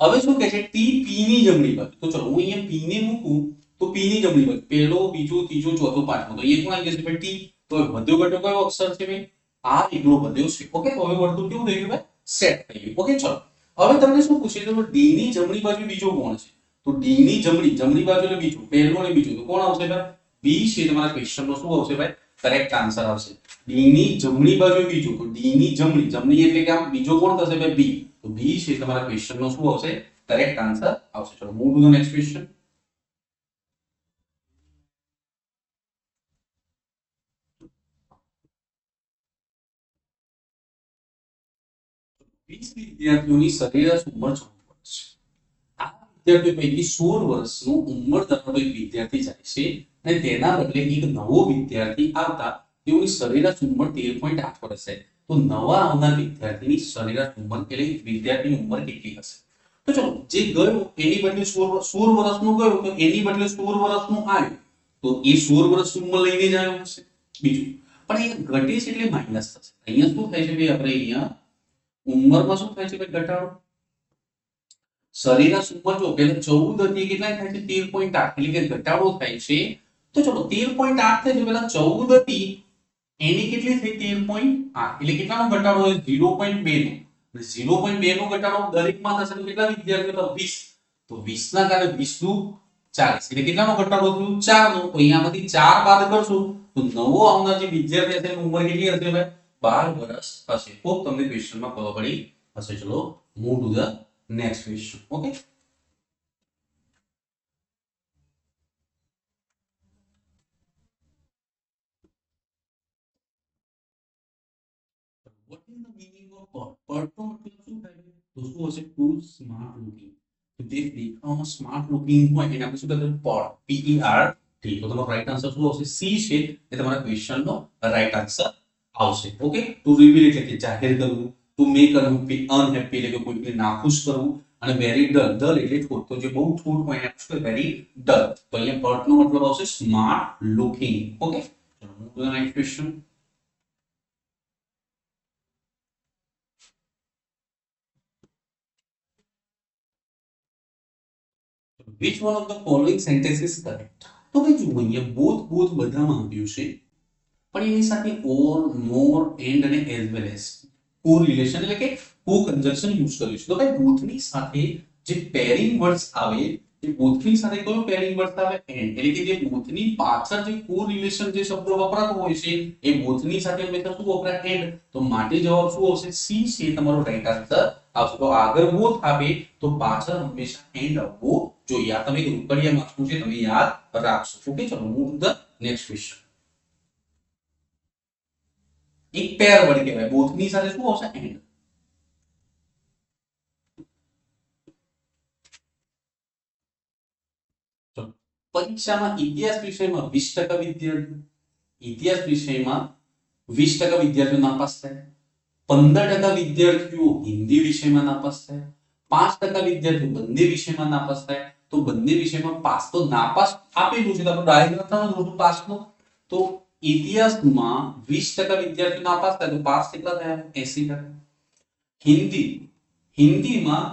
હવે શું કહે છે T P ની જમણી બાજુ, તો ચલો હું અહીંયા P ને મૂકું તો P ની જમણી બાજુ પહેલો બીજો ત્રીજો ચોથો પાંચમો, તો અહીંયા કોણ આવી જશે ભાઈ T, તો વધ્યો ઘટ્યો કયો અક્ષર છે ભાઈ આ એકલો વધ્યો છે. ઓકે, તો હવે વર્તુળ કેવું થઈ ગયું ભાઈ સેટ થઈ ગયું. ઓકે, ચલો હવે તમને શું પૂછે છે, તો D ની જમણી બાજુ બીજો કોણ છે, તો D ની જમણી બાજુ એટલે બીજો પહેલો ને બીજો, તો કોણ આવશે ભાઈ B છે. તમારા ક્વેશ્ચનનો શું આવશે ભાઈ કરેક્ટ આન્સર આવશે D ની જમણી બાજુ બીજો, તો D ની જમણી એટલે કે આમ બીજો કોણ થશે ભાઈ B, તો B છે તમારા ક્વેશ્ચનનો શું આવશે કરેક્ટ આન્સર આવશે. ચલો move to the next question. વિદ્યાર્થીઓની સરેરાશ ઉંમર 54 છે. આ વિદ્યાર્થીઓ પૈકી 16 વર્ષનો ઉંમર ધરાવતો એક વિદ્યાર્થી જાય છે અને તેના બદલે એક નવો વિદ્યાર્થી આવતા તેઓની સરેરાશ ઉંમર 13.8 વર્ષ છે. તો નવા આવનાર વિદ્યાર્થીની સરેરાશ ઉંમર એટલે વિદ્યાર્થીની ઉંમર કેટલી હશે? તો ચલો, જે ગયો એની બદલે 16 વર્ષનું ગયો તો એની બદલે 16 વર્ષનું આવ્યું તો એ 16 વર્ષની ઉંમર લઈને જ આવ્યો હશે. બીજું પણ એ ઘટે છે એટલે માઈનસ થશે. અહીંયા શું થાય છે ભાઈ, આપણે અહીંયા ઉંમરમાં શું થાય છે ભાઈ, ઘટાડો. સરેરાશ ઉંમર જો પહેલા 14 હતી, કેટલા થાય છે 13.8 એટલે કે ઘટાડો થાય છે. તો ચલો 13.8 થાય છે, પહેલા 14 હતી એની કેટલી થઈ 13.8 એટલે કેટલાનો ઘટાડો હોય 0.2 નો. 0.2 નો ઘટાડો દરેકમાં થશે તો કેટલા વિદ્યાર્થીઓ 20. તો 20 ના કારણે 20 નું 40 એટલે કેટલાનો ઘટાડો થયો 4 નો. તો અહીંયામાંથી 4 બાદ કરશું તો નવો આવનાર જે વિદ્યાર્થી હશે એની ઉંમર કેટલી હશે ભાઈ 12 વર્ષ હશે. હોપ તમને ક્વેશ્ચનમાં ખબર પડી હશે. ચલો move to the next question. Okay, what is the meaning of pert? Pert નો મતલબ શું થાય? તો શું હશે? too smart looking. તો જે દેખાવમાં સ્માર્ટ લુકિંગ હોય એને આપણે શું કહેવાય? પર્ટ, PERT. તો તમારો રાઈટ આન્સર શું આવશે? સી છે એ તમારા ક્વેશ્ચનનો રાઈટ આન્સર આવશે. ઓકે, ટુ રિવીલ એટલે કે જાહેર કરવું, ટુ મેક અનહેપી એટલે કે કોઈને નાખુશ કરવું, અને વેરી ડલ, ડલ એટલે થોડ. તો જે બહુ થોડ હોય એને શું વેરી ડલ. તો અહીંયા પર્ટ નો મતલબ આવશે સ્માર્ટ લુકિંગ. ઓકે, ચલો move to the next question. Which one of the following sentence is correct? તો ભાઈ જુઓ, અહીંયા બોથ બધામાં આવ્યું છે પણ એની સાથે ઓર, મોર, એન્ડ અને એઝ વેલ એઝ કો રિલેશન એટલે કે કો કન્જંક્શન યુઝ કર્યું છે. તો ભાઈ બોથની સાથે જે પેરિંગ વર્ડ્સ આવે, જે બોથની સાથે કયો પેરિંગ વર્ડ્સ આવે? એન્ડ. એટલે કે જે બોથની પાછળ જે કો રિલેશન જે શબ્દ વપરાતો હોય છે એ બોથની સાથે હંમેશા શું વપરાય? એન્ડ. તો માટે જવાબ શું આવશે? સી છે તમારો રાઈટ આન્સર આવશે. તો આગળ બોથ આવે તો પાછળ હંમેશા એન્ડ આવવો જોઈએ. આ તમે રૂપડિયા માર્ક્સનું છે, તમે યાદ રાખશો. ઓકે, ચલો move to the next question. એક પેર વર્ડ કહેવાય, બોથની સાથે શું આવશે? એન્ડ. ચલો, પરીક્ષામાં ઇતિહાસ વિષયમાં 20% વિદ્યાર્થીઓ, ઇતિહાસ વિષયમાં 20% વિદ્યાર્થીઓ નાપાસ થાય, 15% વિદ્યાર્થીઓ હિન્દી વિષયમાં નાપાસ થાય, 5% વિદ્યાર્થીઓ બંને વિષયમાં નાપાસ થાય. તો બંને વિષયમાં પાસ, તો નાપાસ આપેલું છે તો આપણે ડાયગ્રામ થવાનું પાસનો. તો ઇતિહાસમાં 20% વિદ્યાર્થીઓ નાપાસ થાય તો પાસ કેટલા થયા? 80%. હિન્દીમાં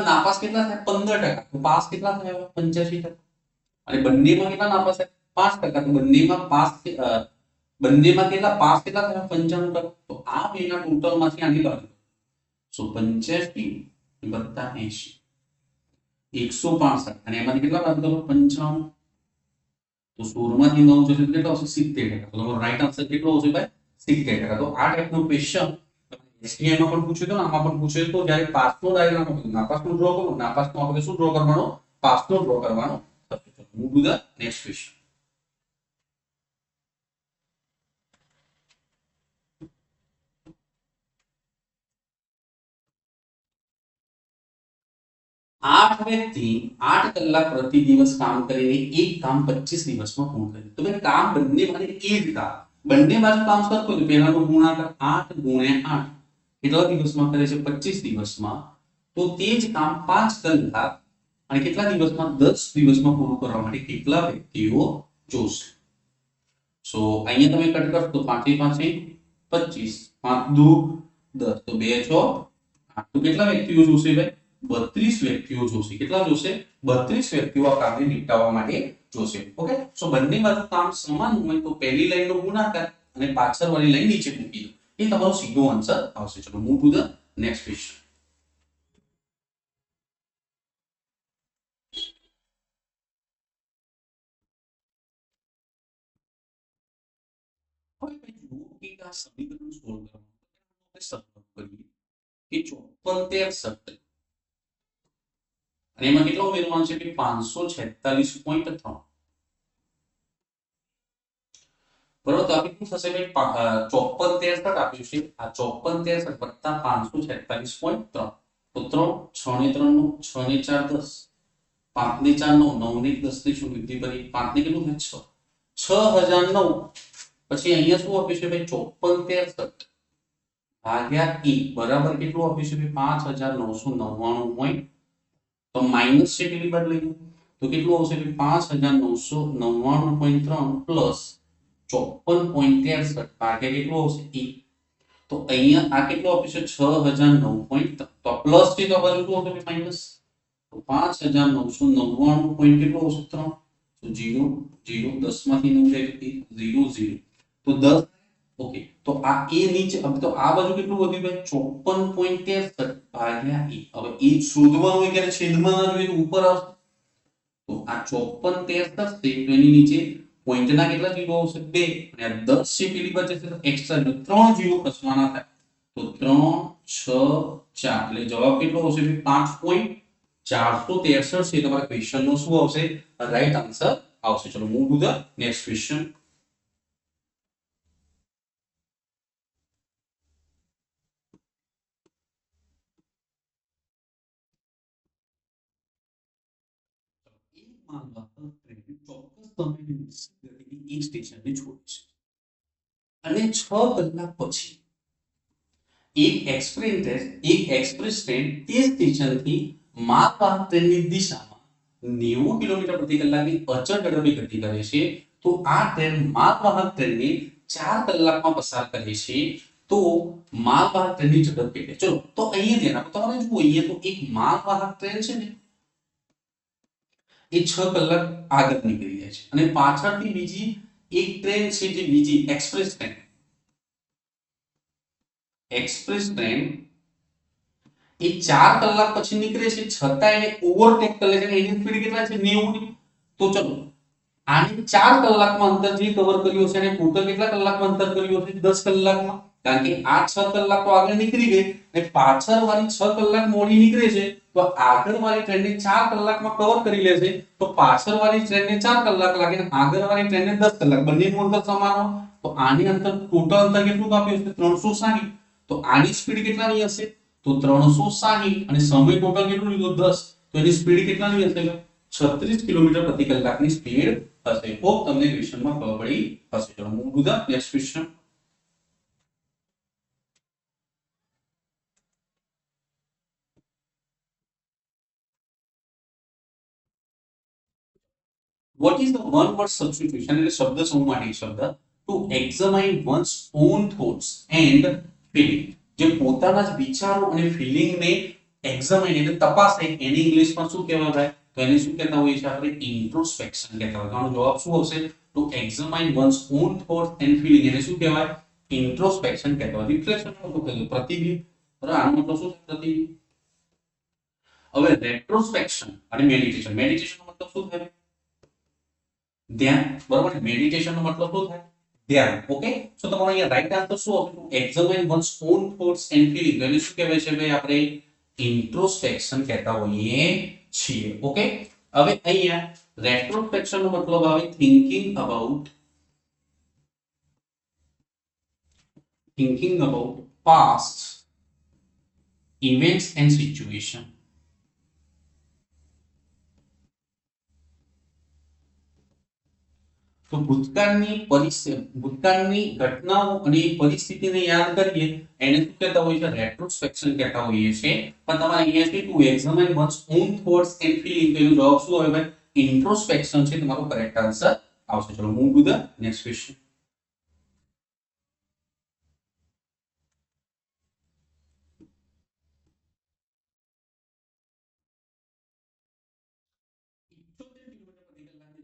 નાપાસ કેટલા થાય? 15%. તો પાસ કેટલા થયા? 85%. અને બંનેમાં કેટલા નાપાસ થાય? 5%. તો બંનેમાં કેટલા પાસ કેટલા થયા? 95%. તો આ બેના ટોટલમાંથી આની બાજુ સો 85 વત્તા 80 165 અને એમાંથી કેટલા બાદ કરો? 95. તો 16 માંથી 9 જશે તો કેટલા આવશે? 70%. તો તમારો રાઈટ આન્સર કેટલો આવશે ભાઈ? 70%. તો આ ટાઈપનો ક્વેશ્ચન એસટીઆઈ માં પણ પૂછ્યો તો ને આમાં પણ પૂછ્યો તો જ્યારે પાસનો ડાયગ્રામ હતો, નાપાસનો ડ્રો કરો, નાપાસનો આપણે શું ડ્રો કરવાનો? પાસનો ડ્રો કરવાનો થશે. Move to the next question. આઠ વ્યક્તિ 8 કલાક પ્રતિ દિવસ કામ કરીને એક કામ 25 દિવસમાં પૂર્ણ કર્યું. તો ભાઈ કામ બંને માટે એ જ કામ, બંને બાજુ કામ સરખું તો પહેલાનો ગુણાકાર 8 ગુણ્યા 8 કેટલા દિવસમાં કરે છે? 25 દિવસમાં. તો તે જ કામ 5 કલાક અને કેટલા દિવસમાં? 10 દિવસમાં પૂરું કરવા માટે કેટલા વ્યક્તિઓ જોશે? સો અહીંયા તમે કટ કરશો તો 5 5 25, 5 દુ 10, તો 2 6 8. તો કેટલા વ્યક્તિઓ જોશે ભાઈ? 32 વ્યક્તિઓ જોશે. કેટલા જોશે? 32 વ્યક્તિઓ આ કામને નિપટાવવા માટે જોશે. ઓકે, સો બંને બાજુ કામ સમાન હોય તો પહેલી લાઈનનો ગુણાકાર અને પાછળવાળી લાઈન નીચે મૂકી દો. એ તમારો સીધો આન્સર આવશે. ચલો move to the next question. હવે ભાઈ જુઓ કે આ સમીકરણ સોલ્વ કરવાનું આપણે શરૂઆત કરીએ કે 54 70 અને એમાં કેટલા ઉમેરવાનું છે કે 546.3. બરોબર, તો આપણે શું થશે ભાઈ? 54 63 આપ્યું છે. આ 54 63 વત્તા 546.3 તો 3 6 ને 3 9 6 ને 4 10 5 ને 4 9 9 ને 10 ની શું વૃદ્ધિ કરી 5 ને કેટલું થાય 6 6009 પછી અહીંયા શું આપ્યું છે ભાઈ 5463 ભાગ્યા e બરાબર કેટલું આપ્યું છે ભાઈ 5999 પોઈન્ટ તો માઈનસ છે પેલી બાદ લઈએ તો કેટલું આવશે ભાઈ 5999.3 પ્લસ 54.63 ભાગ્યા કેટલું આવશે e તો અહીંયા આ કેટલું આપ્યું છે 6009 પોઈન્ટ તો પ્લસ છે તો આ બાજુ શું આવશે માઈનસ તો 5999 પોઈન્ટ કેટલું આવશે 3 તો 0 0 10 માંથી 9 જાય તો 0 0 તો 10 ઓકે તો આ a નીચે હવે તો આ બાજુ કેટલું વધ્યું ભાઈ 54.63 ભાગ્યા e હવે e શોધવાનું હોય ત્યારે છેદમાં ના જોઈએ તો ઉપર આવશે તો આ 54.63 છે તો એની નીચે પોઈન્ટ ના કેટલા જીરો આવશે 2 અને આ 10 છે પેલી બચે છે એક્સ્ટ્રા 3 જીરો ખસવાના થાય તો 3 6 4 એટલે જવાબ કેટલો આવશે 5.463 છે તમારા ક્વેશ્ચન નો શું આવશે રાઈટ આન્સર આવશે ચલો move to the next question એક સ્ટેશનને છોડે છે અને 6 કલાક પછી એક એક્સપ્રેસ ટ્રેન તે સ્ટેશનથી માલવાહક ટ્રેનની દિશામાં 90 કિલોમીટર પ્રતિ કલાકની અચળ ઝડપે ગતિ કરે છે તો આ ટ્રેન માલવાહક ટ્રેનને 4 કલાકમાં પસાર કરે છે તો માલવાહક ટ્રેનની ઝડપ કેટલી ચલો તો અહીંયા ધ્યાન આપો તમારે જુઓ અહીંયા તો એક માલવાહક ટ્રેન છે ને એ 6 કલાક આગળ નીકળી જાય છે અને પાછળથી બીજી એક ટ્રેન છે જે બીજી એક્સપ્રેસ ટ્રેન એ 4 કલાક પછી નીકળે છે છતાં એને ઓવરટેક કરે છે એની સ્પીડ કેટલા છે 90 ની તો ચલો આને 4 કલાકમાં અંતર જે કવર કર્યું છે અને ટોટલ કેટલા કલાકમાં અંતર કર્યું છે 10 કલાકમાં કારણ કે આ 6 કલાક તો આગળ નીકળી ગઈ અને પાછળ વાળી 6 કલાક મોડી નીકળે છે તો આગળ વાળી ટ્રેનને 4 કલાકમાં કવર કરી લે છે તો પાછળ વાળી ટ્રેનને 4 કલાક લાગે અને આગળ વાળી ટ્રેનને 10 કલાક બંનેનું અંતર સમાન હોય તો આની અંતર ટોટલ અંતર કેટલું આપ્યું છે 360 તો આની સ્પીડ કેટલાની હશે તો 360 અને સમય ટોટલ કેટલું લીધો 10 તો એની સ્પીડ કેટલાની હશે 36 કિલોમીટર પ્રતિ કલાકની સ્પીડ હશે હોપ તમને ક્વેશ્ચનમાં ખબર પડી હશે ચલો move to the next question What is the one word substitution એટલે શબ્દ સમૂહ માટે શબ્દ to examine one's own thoughts and feeling જે પોતાના જ વિચારો અને ફીલિંગ ને એક્ઝામાઇન એટલે તપાસે એને ઇંગ્લિશમાં શું કહેવાય તો એને શું કહેતા હોઈએ છીએ આપણે ઇન્ટ્રોસ્પેક્શન કહેતા હોય આનો જવાબ શું આવશે to examine one's own thoughts and feeling એને શું કહેવાય ઇન્ટ્રોસ્પેક્શન કહેતા હોય રિફ્લેક્શન નો શું કહેવાય પ્રતિબિંબ બરાબર આનો મતલબ શું પ્રતિબિંબ હવે રેટ્રોસ્પેક્શન અને મેડિટેશન નો મતલબ શું થાય ધ્યાન બરાબર મેડિટેશન નો મતલબ શું થાય ધ્યાન ઓકે સો તમારો અહીંયા રાઈટ આન્સર શું આવશે examine one's own thoughts and feeling એટલે શું કહેવાય છે ભાઈ આપણે ઇન્ટ્રોસ્પેક્શન કહેતા હોઈએ છીએ ઓકે હવે અહીંયા રેટ્રોસ્પેક્શન નો મતલબ આવે thinking about past events and situation તો ભૂતકાળની ઘટનાઓ અને પરિસ્થિતિને યાદ કરીએ એને શું કહેતા હોય છે રેટ્રોસ્પેક્શન કહેતા હોઈએ છે પણ તમારે અહીંયા છે to examine one's own thoughts and feeling તો એનો જવાબ શું હોય ભાઈ ઇન્ટ્રોસ્પેક્શન છે તમારો કરેક્ટ આન્સર આવશે ચલો move to the next question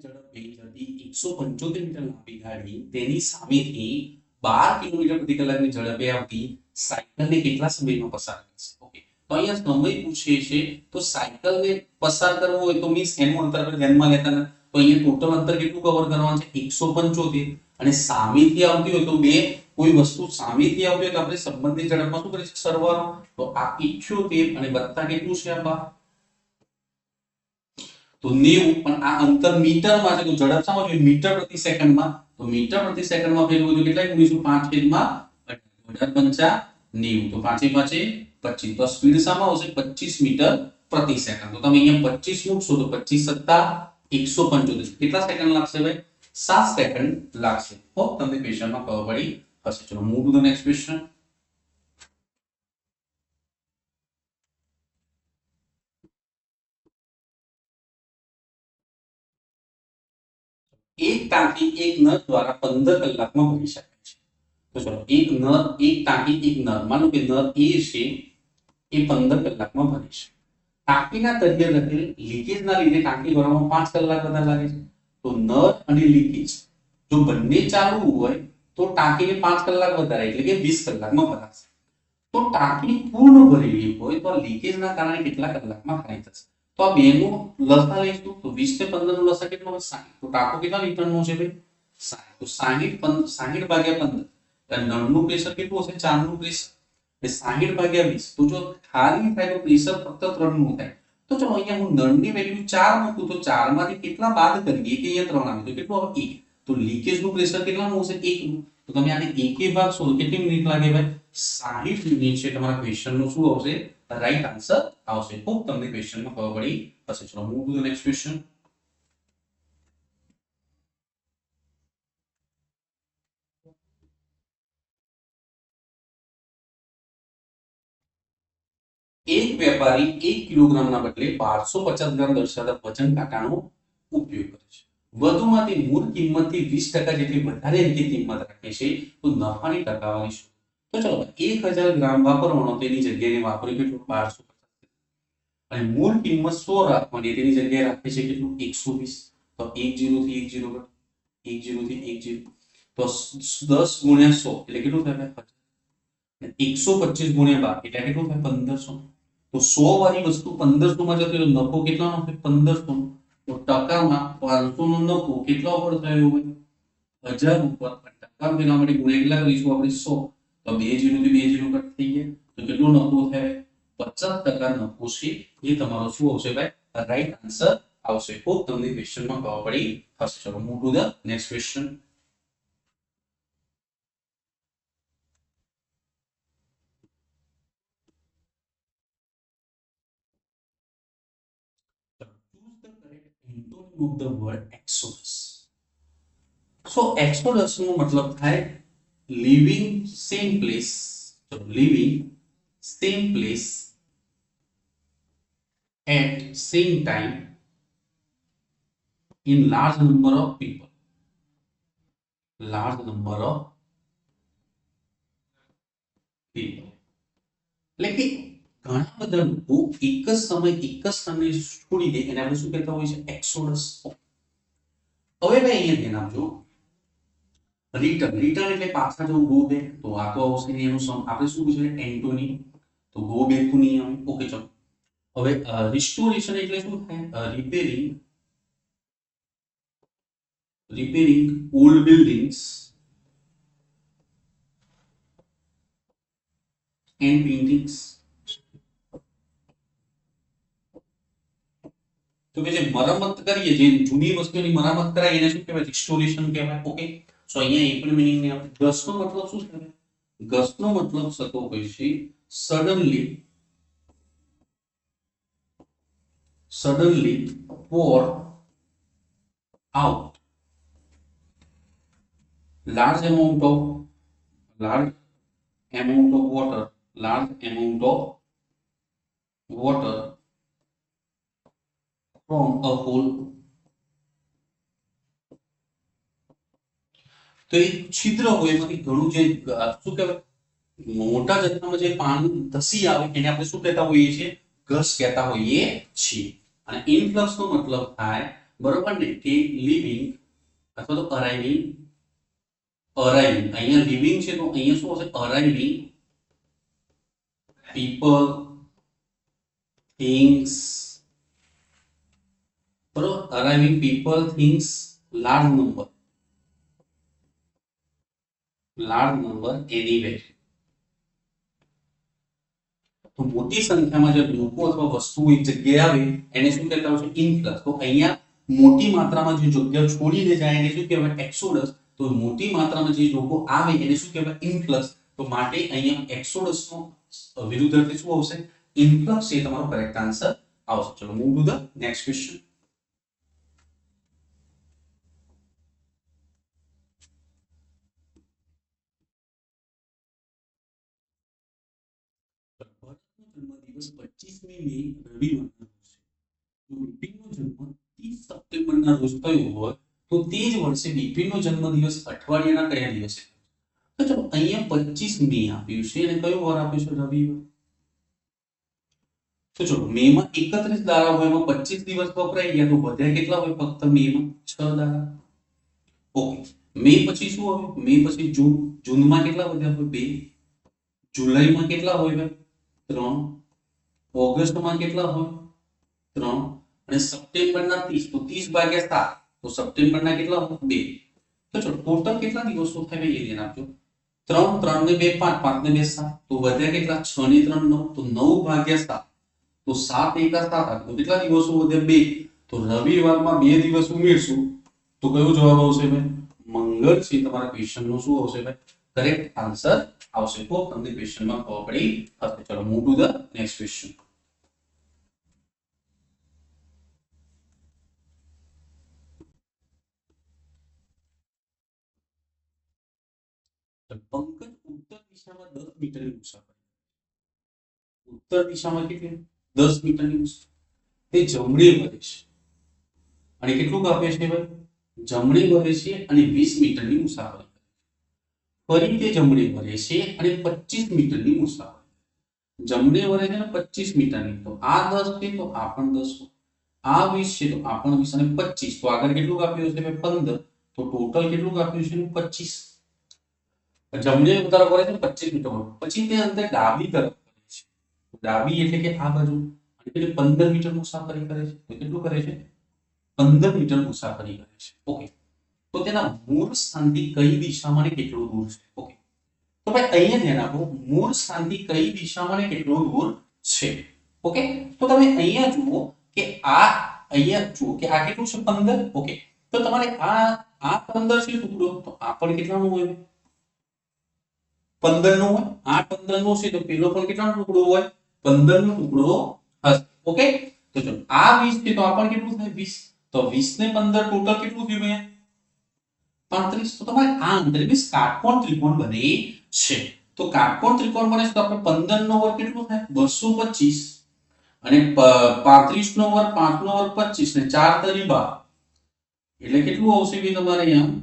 ઝડપે 175 મીટર લાંબી ગાડી તેની સામેથી 12 કિલોમીટર પ્રતિ કલાકની ઝડપે આવતી સાયકલને કેટલા સમયમાં પસાર કરશે ઓકે તો અહીંયા સમય પૂછે છે તો સાયકલને પસાર કરવો હોય તો મીન્સ એનું અંતર આપણે ધ્યાનમાં લેતા ને તો અહીંયા ટોટલ અંતર કેટલું કવર કરવાનું છે 175 અને સામેથી આવતી હોય તો બે કોઈ વસ્તુ સામેથી આવતી હોય તો આપણે સંબંધિત ઝડપમાં શું કરીશું સરવાળો તો આ 78 અને વત્તા કેટલું છે આ તો 90 પણ આ અંતર મીટરમાં છે તો ઝડપ શામાં જોઈએ મીટર પ્રતિ સેકન્ડમાં તો મીટર પ્રતિ સેકન્ડમાં ફેરવું તો કેટલા ગુણીશું 5 છેદમાં 18 18 5 90 તો 5 5 25 તો સ્પીડ શામાં આવશે 25 મીટર પ્રતિ સેકન્ડ તો તમે અહીંયા 25 મૂકશો તો 25 સત્તા 175 કેટલા સેકન્ડ લાગશે ભાઈ 7 સેકન્ડ લાગશે હોપ તમને ક્વેશ્ચનમાં ખબર પડી હશે ચલો move to the next question એક ટાંકી એક નળ દ્વારા 15 કલાકમાં ભરી શકાય છે તો ચલો એક ટાંકી એક નળ માનો કે નળ એ છે એ 15 કલાકમાં ભરી છે ટાંકીના તળિયે રહેલ લીકેજના લીધે ટાંકી ભરવામાં 5 કલાક વધારે લાગે છે તો નળ અને લીકેજ જો બંને ચાલુ હોય તો ટાંકીને 5 કલાક વધારે એટલે કે 20 કલાકમાં ભરાશે તો ટાંકી પૂર્ણ ભરેલી હોય તો લીકેજના કારણે કેટલા કલાકમાં ખાલી થશે તો આ બેનું લસા લઈશું તો 20 ને 15 નો લસા કેટલો હોય 60 તો ટાંકો કેટલા લીટરનો છે ભાઈ 60 તો 60 ભાગ્યા 15 એટલે નળનું પ્રેશર કેટલું હશે 4 નું પ્રેશર એટલે 60 ભાગ્યા 20 તો જો ખાલી થાય તો પ્રેશર ફક્ત 3 નું થાય તો ચલો અહીંયા હું નળની વેલ્યુ 4 મૂકું તો 4 માંથી કેટલા બાદ કરીએ કે અહીંયા 3 આવે તો કેટલું આવે 1 તો લીકેજ નું પ્રેશર કેટલાનું હશે 1 નું તો તમે આને 1 ભાગશો તો કેટલી મિનિટ લાગે ભાઈ 60 મિનિટ છે તમારા ક્વેશ્ચન નું શું આવશે રાઈટ આન્સર આવશે હોપ તમને ક્વેશ્ચનમાં ખબર પડી હશે ચલો move to the next question એક વેપારી 1 કિલોગ્રામના બદલે 1250 ગ્રામ દર્શાવતા વજન કાંટાનો ઉપયોગ કરે છે વધુમાં તે મૂળ કિંમતથી 20% જેટલી વધારે અંકિત કિંમત રાખે છે તો નફાની ટકાવારી શું તો ચલો 1000 ગ્રામ વાપરવાનો તેની જગ્યાએ વાપરી કેટલું 1250 અને મૂળ કિંમત 100 રાખવાની તેની જગ્યાએ રાખે છે કેટલું 120 તો 10 થી 10 ઘટ 10 થી 10 તો 10 ગુણ્યા 100 એટલે કેટલું થાય 125 ગુણ્યા 12 એટલે કેટલું થાય 1500 તો 100 વાળી વસ્તુ 1500 માં જતી તો નફો કેટલાનો થાય 1500 તો ટકામાં 500 નો નફો કેટલા ઉપર થયો હોય 1000 ઉપર ટકા મેળવવા માટે ગુણ્યા કેટલા કરીશું આપણે 100 તો 2 0 થી 2 0 કટ થઈ ગયા તો કેટલો નફો થાય 50% નફો છે એ તમારો શું આવશે ભાઈ રાઈટ આન્સર આવશે હોપ તમને ક્વેશ્ચનમાં ખબર પડી હશે ચલો move to the next question of the word exodus so exodus નો મતલબ થાય living same place so living same place at same time in large number of people એટલે કે ઘણા બધા લોકો એક જ સમય એક જ સ્થાને છોડી દે એને આપણે શું કહેતા હોય છે એક્સોડસ હવે ભાઈ અહીંયા ધ્યાન આપજો રિટર્ન એટલે પાછા જવું ગો બેક તો આ તો આવશે એનું સમ આપણે શું પૂછે એન્ટોની તો ગો બેક તો નહીં આવે ઓકે ચલો હવે રિસ્ટોરેશન એટલે શું થાય repairing old buildings and paintings તો કે જે મરમ્મત કરીએ જે જૂની વસ્તુની મરમ્મત કરાય એને શું કહેવાય રિસ્ટોરેશન કહેવાય ઓકે સો અહીંયા એક પણ મીનિંગ ને આપણે ગસનો મતલબ શું છે ગસનો મતલબ થતો હોય છે suddenly pour out large amount of water from a hole તો એક છિદ્ર હોય એમાંથી ઘણું જે શું કહેવાય મોટા જથ્થામાં જે પાણી ધસી આવે એને આપણે શું કહેતા હોઈએ છીએ ગસ કહેતા હોઈએ છીએ અને ઇનફ્લક્સ નો મતલબ થાય બરોબર ને કે લિવિંગ અથવા તો અરાઇવિંગ અહીંયા લિવિંગ છે તો અહીંયા શું હશે અરાઇવિંગ people things બરોબર arriving people things large number anywhere તો મોટી સંખ્યામાં જે લોકો અથવા વસ્તુઓ એક જગ્યાએ આવે એને શું કહેતા હોય છે ઇનફ્લક્સ તો અહીંયા મોટી માત્રામાં જે જગ્યા છોડીને જાય એને શું કહેવાય એક્સોડસ તો મોટી માત્રામાં જે લોકો આવે એને શું કહેવાય ઇનફ્લક્સ તો માટે અહીંયા એક્સોડસ નો વિરુદ્ધાર્થી શું આવશે? ઇનફ્લક્સ એ તમારો કરેક્ટ આન્સર આવશે. ચલો move to the next question. જન્મદિવસ 25મી મે રવિવારના રોજ છે. જો બિપિનનો જન્મ 30 સપ્ટેમ્બરના રોજ થયો હોય તો તે જ વર્ષે બિપિનનો જન્મદિવસ અઠવાડિયાના કયા દિવસે? તો ચલો અહીંયા 25 મે આપ્યું છે અને કયો વાર આપ્યો છે? રવિવાર. તો ચલો મે માં 31 દાડા હોય એમાં 25 દિવસ વપરાઈ ગયા તો વધ્યા કેટલા હોય? ફક્ત મે માં 6 દાડા. ઓકે. મે પછી શું આવે? મે પછી જૂન. જૂનમાં કેટલા વધ્યા હોય? 2. જુલાઈમાં કેટલા હોય? 3. ઓગસ્ટમાં કેટલા હોય? 3. અને સપ્ટેમ્બરના 30 તો 30 ભાગ્યા 7 તો સપ્ટેમ્બરના કેટલા હોય? 2. તો ચલો ટોટલ કેટલા દિવસો થાય એ ધ્યાન આપજો. 3 3 ને 2 5 5 ને 2 7 તો વધ્યા કેટલા? 6 ને 3 9 તો 9 ભાગ્યા 7 તો 7 એકા 7 8 તો કેટલા દિવસો વધ્યા? 2. તો રવિવારમાં 2 દિવસ ઉમેરશું તો કયો જવાબ આવશે ભાઈ? મંગળ છે તમારા ક્વેશ્ચન નો શું આવશે ભાઈ? કરેક્ટ આન્સર આવશે. તો તમને ક્વેશ્ચનમાં ખબર પડી હશે. ચલો move to the next question. Pankaj ઉત્તર દિશામાં 10 મીટરની મુસાફરી. ઉત્તર દિશામાં કેટલી? 10 મીટરની મુસાફરી. તે જમણે વધે છે અને કેટલું કાપે છે ભાઈ? જમણે વધે છે અને 20 મીટરની મુસાફરી. ફરી તે જમણે વધે છે અને 25 મીટરની મુસાફરી. જમણે વધે છે ને 25 મીટરની. તો આ 10 છે તો આ પણ 10. આ 20 છે તો આ પણ 20 અને 25 તો આગળ કેટલું કાપ્યું છે ભાઈ? 15. તો ટોટલ કેટલું કાપ્યું છે? 25. જમણે વધારો કરે છે 25 મીટર. પછી તે અંદર ડાબી તરફ કરે છે. ડાબી એટલે કે આ બાજુ અને તે 15 મીટર મુસાફરી કરે છે. તો કેટલું કરે છે? 15 મીટર મુસાફરી કરે છે. ઓકે. તો તેના મૂળ સ્થાનથી કઈ દિશામાં ને કેટલું દૂર છે? ઓકે. તો ભાઈ અહીંયા ધ્યાન આપો, મૂળ સ્થાનથી કઈ દિશામાં ને કેટલું દૂર છે? ઓકે. તો તમે અહીંયા જુઓ કે આ અહીંયા જુઓ કે આ કેટલું છે? 15. ઓકે. તો તમારે આ 15 છે ટુકડો તો આ પણ કેટલાનો હોય? 15 નો હોય. આ 15 નો છે તો પેલો પણ કેટલાનો ટુકડો હોય? 15 નો ટુકડો હશે. ઓકે. તો ચલો આ 20 છે તો આ પણ કેટલું થાય? 20. તો 20 ને 15 ટોટલ કેટલું થયું અહીંયા? 35. તો તમારે આ અંતર મીન્સ કાટકોણ ત્રિકોણ બને છે. તો કાટકોણ ત્રિકોણ બને છે તો આપણે 15 નો વર્ગ કેટલું થાય? 225 અને 35 નો વર્ગ 5 નો વર્ગ 25 ને 4 તરી 12 એટલે કેટલું આવશે બી તમારે અહીંયા?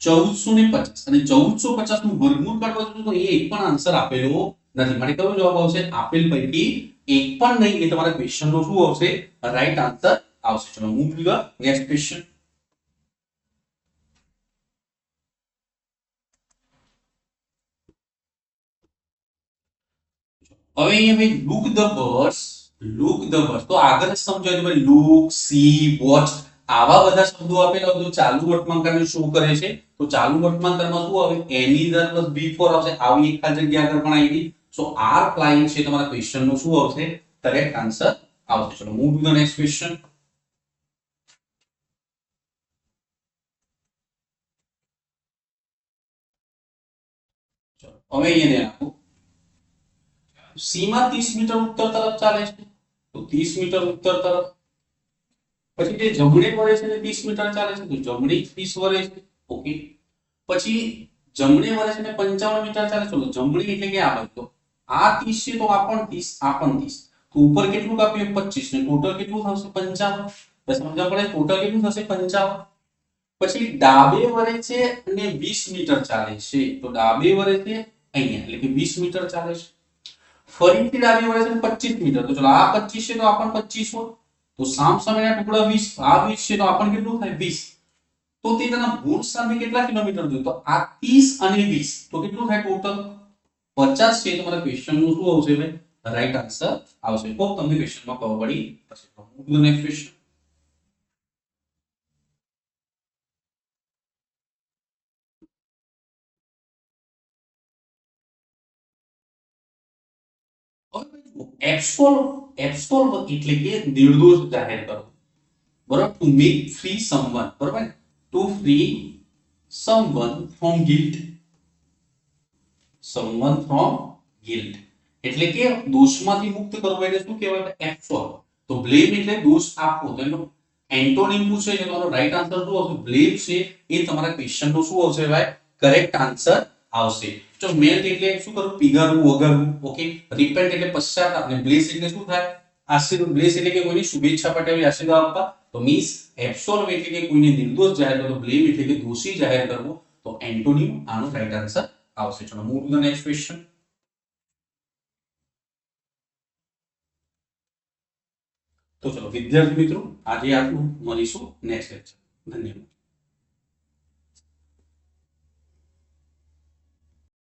1450. અને 1450 નું વર્ગમૂળ કાઢવા જશો તો એ એક પણ આન્સર આપેલો નથી. માટે કયો જવાબ આવશે? આપેલ પૈકી એક પણ નહીં. એ તમારા ક્વેશ્ચન નો શું આવશે? રાઈટ આન્સર આવશે. ચલો move to the next question. હવે અહીંયા ભાઈ look the birds. Look the birds તો આગળ જ સમજાવ્યું ભાઈ. લુક, સી, વોચ આવા બધા શબ્દો આપેલા હોય તો ચાલુ વર્તમાનકાળને શું કરે છે? તો ચાલુ વર્તમાનકાળમાં શું આવે? એની દર બી4 આવશે. આવી એક ખાલી જગ્યા આગળ પણ આવી. સો આર ફ્લાઇંગ છે તમારા ક્વેશ્ચન નો શું આવશે? કરેક્ટ આન્સર આવશે. ચલો move to the next question. ચલો હવે અહીંયા ધ્યાન આપો. સીમા 30 મીટર ઉત્તર તરફ ચાલે છે તો 30 મીટર ઉત્તર તરફ. પછી તે જમણે વળે છે ને 30 મીટર ચાલે છે તો જમણે 30 વળે છે. ઓકે. પછી જમણે વળે છે ને 55 મીટર ચાલે છે. તો જમણી એટલે કે આ બાજુ. તો આ 30 છે તો આ પણ 30 આ પણ 30 તો ઉપર કેટલું કાપ્યું? 25 ને ટોટલ કેટલું થશે? 55. બસ સમજવા પડે ટોટલ કેટલું થશે? 55. પછી ડાબે વળે છે અને 20 મીટર ચાલે છે તો ડાબે વળે છે અહીંયા એટલે કે 20 મીટર ચાલે છે. ફરીથી ડાબે વળે છે 25 મીટર તો ચલો આ 25 છે તો આ પણ 25 હોય. તો સામ સામેના ટુકડા 20 આ 20 છે તો આ પણ કેટલું થાય? 20. તો તે તેના મૂળ સ્થાનથી કેટલા કિલોમીટર દૂર? તો આ 30 અને 20 તો કેટલું થાય ટોટલ? 50 છે. તમારા ક્વેશ્ચન નું શું આવશે ભાઈ? રાઈટ આન્સર આવશે. તો તમને ક્વેશ્ચનમાં ખબર પડી હશે. તો move to the next question. Absolve એટલે કે નિર્દોષ જાહેર કરો. બરાબર? To make free someone. બરાબર? To free someone from guilt. someone from guilt. એટલે કે દોષમાંથી મુક્ત કરવો એટલે શું કહેવાય? એબ્સોલ્વ. તો બ્લેમ એટલે દોષ આપવો. તો એનો એન્ટોનિમ પૂછે છે તો આનો રાઈટ આન્સર શું આવશે? બ્લેમ છે એ તમારા ક્વેશ્ચનનો શું આવશે ભાઈ? કરેક્ટ આન્સર આવશે. જો મેલ્ટ એટલે શું કરવું? પીગળવું, ઓગળવું. ઓકે. રિપેન્ટ એટલે પશ્ચાતાપ. ને બ્લેસ એટલે શું થાય? આશીર્વાદ. બ્લેસ એટલે કે કોઈની શુભેચ્છા પાઠવી, આશીર્વાદ આપવા. તો મીન્સ એબ્સોલ્વ એટલે કે કોઈને નિર્દોષ જાહેર કરવો, બ્લેમ એટલે કે દોષી જાહેર કરવો. તો એન્ટોનિમ આનો રાઈટ આન્સર આવશે. ચલો move to the next question. તો ચલો વિદ્યાર્થી મિત્રો, આજે આટલું. મળીશું નેક્સ્ટ લેક્ચર. ધન્યવાદ.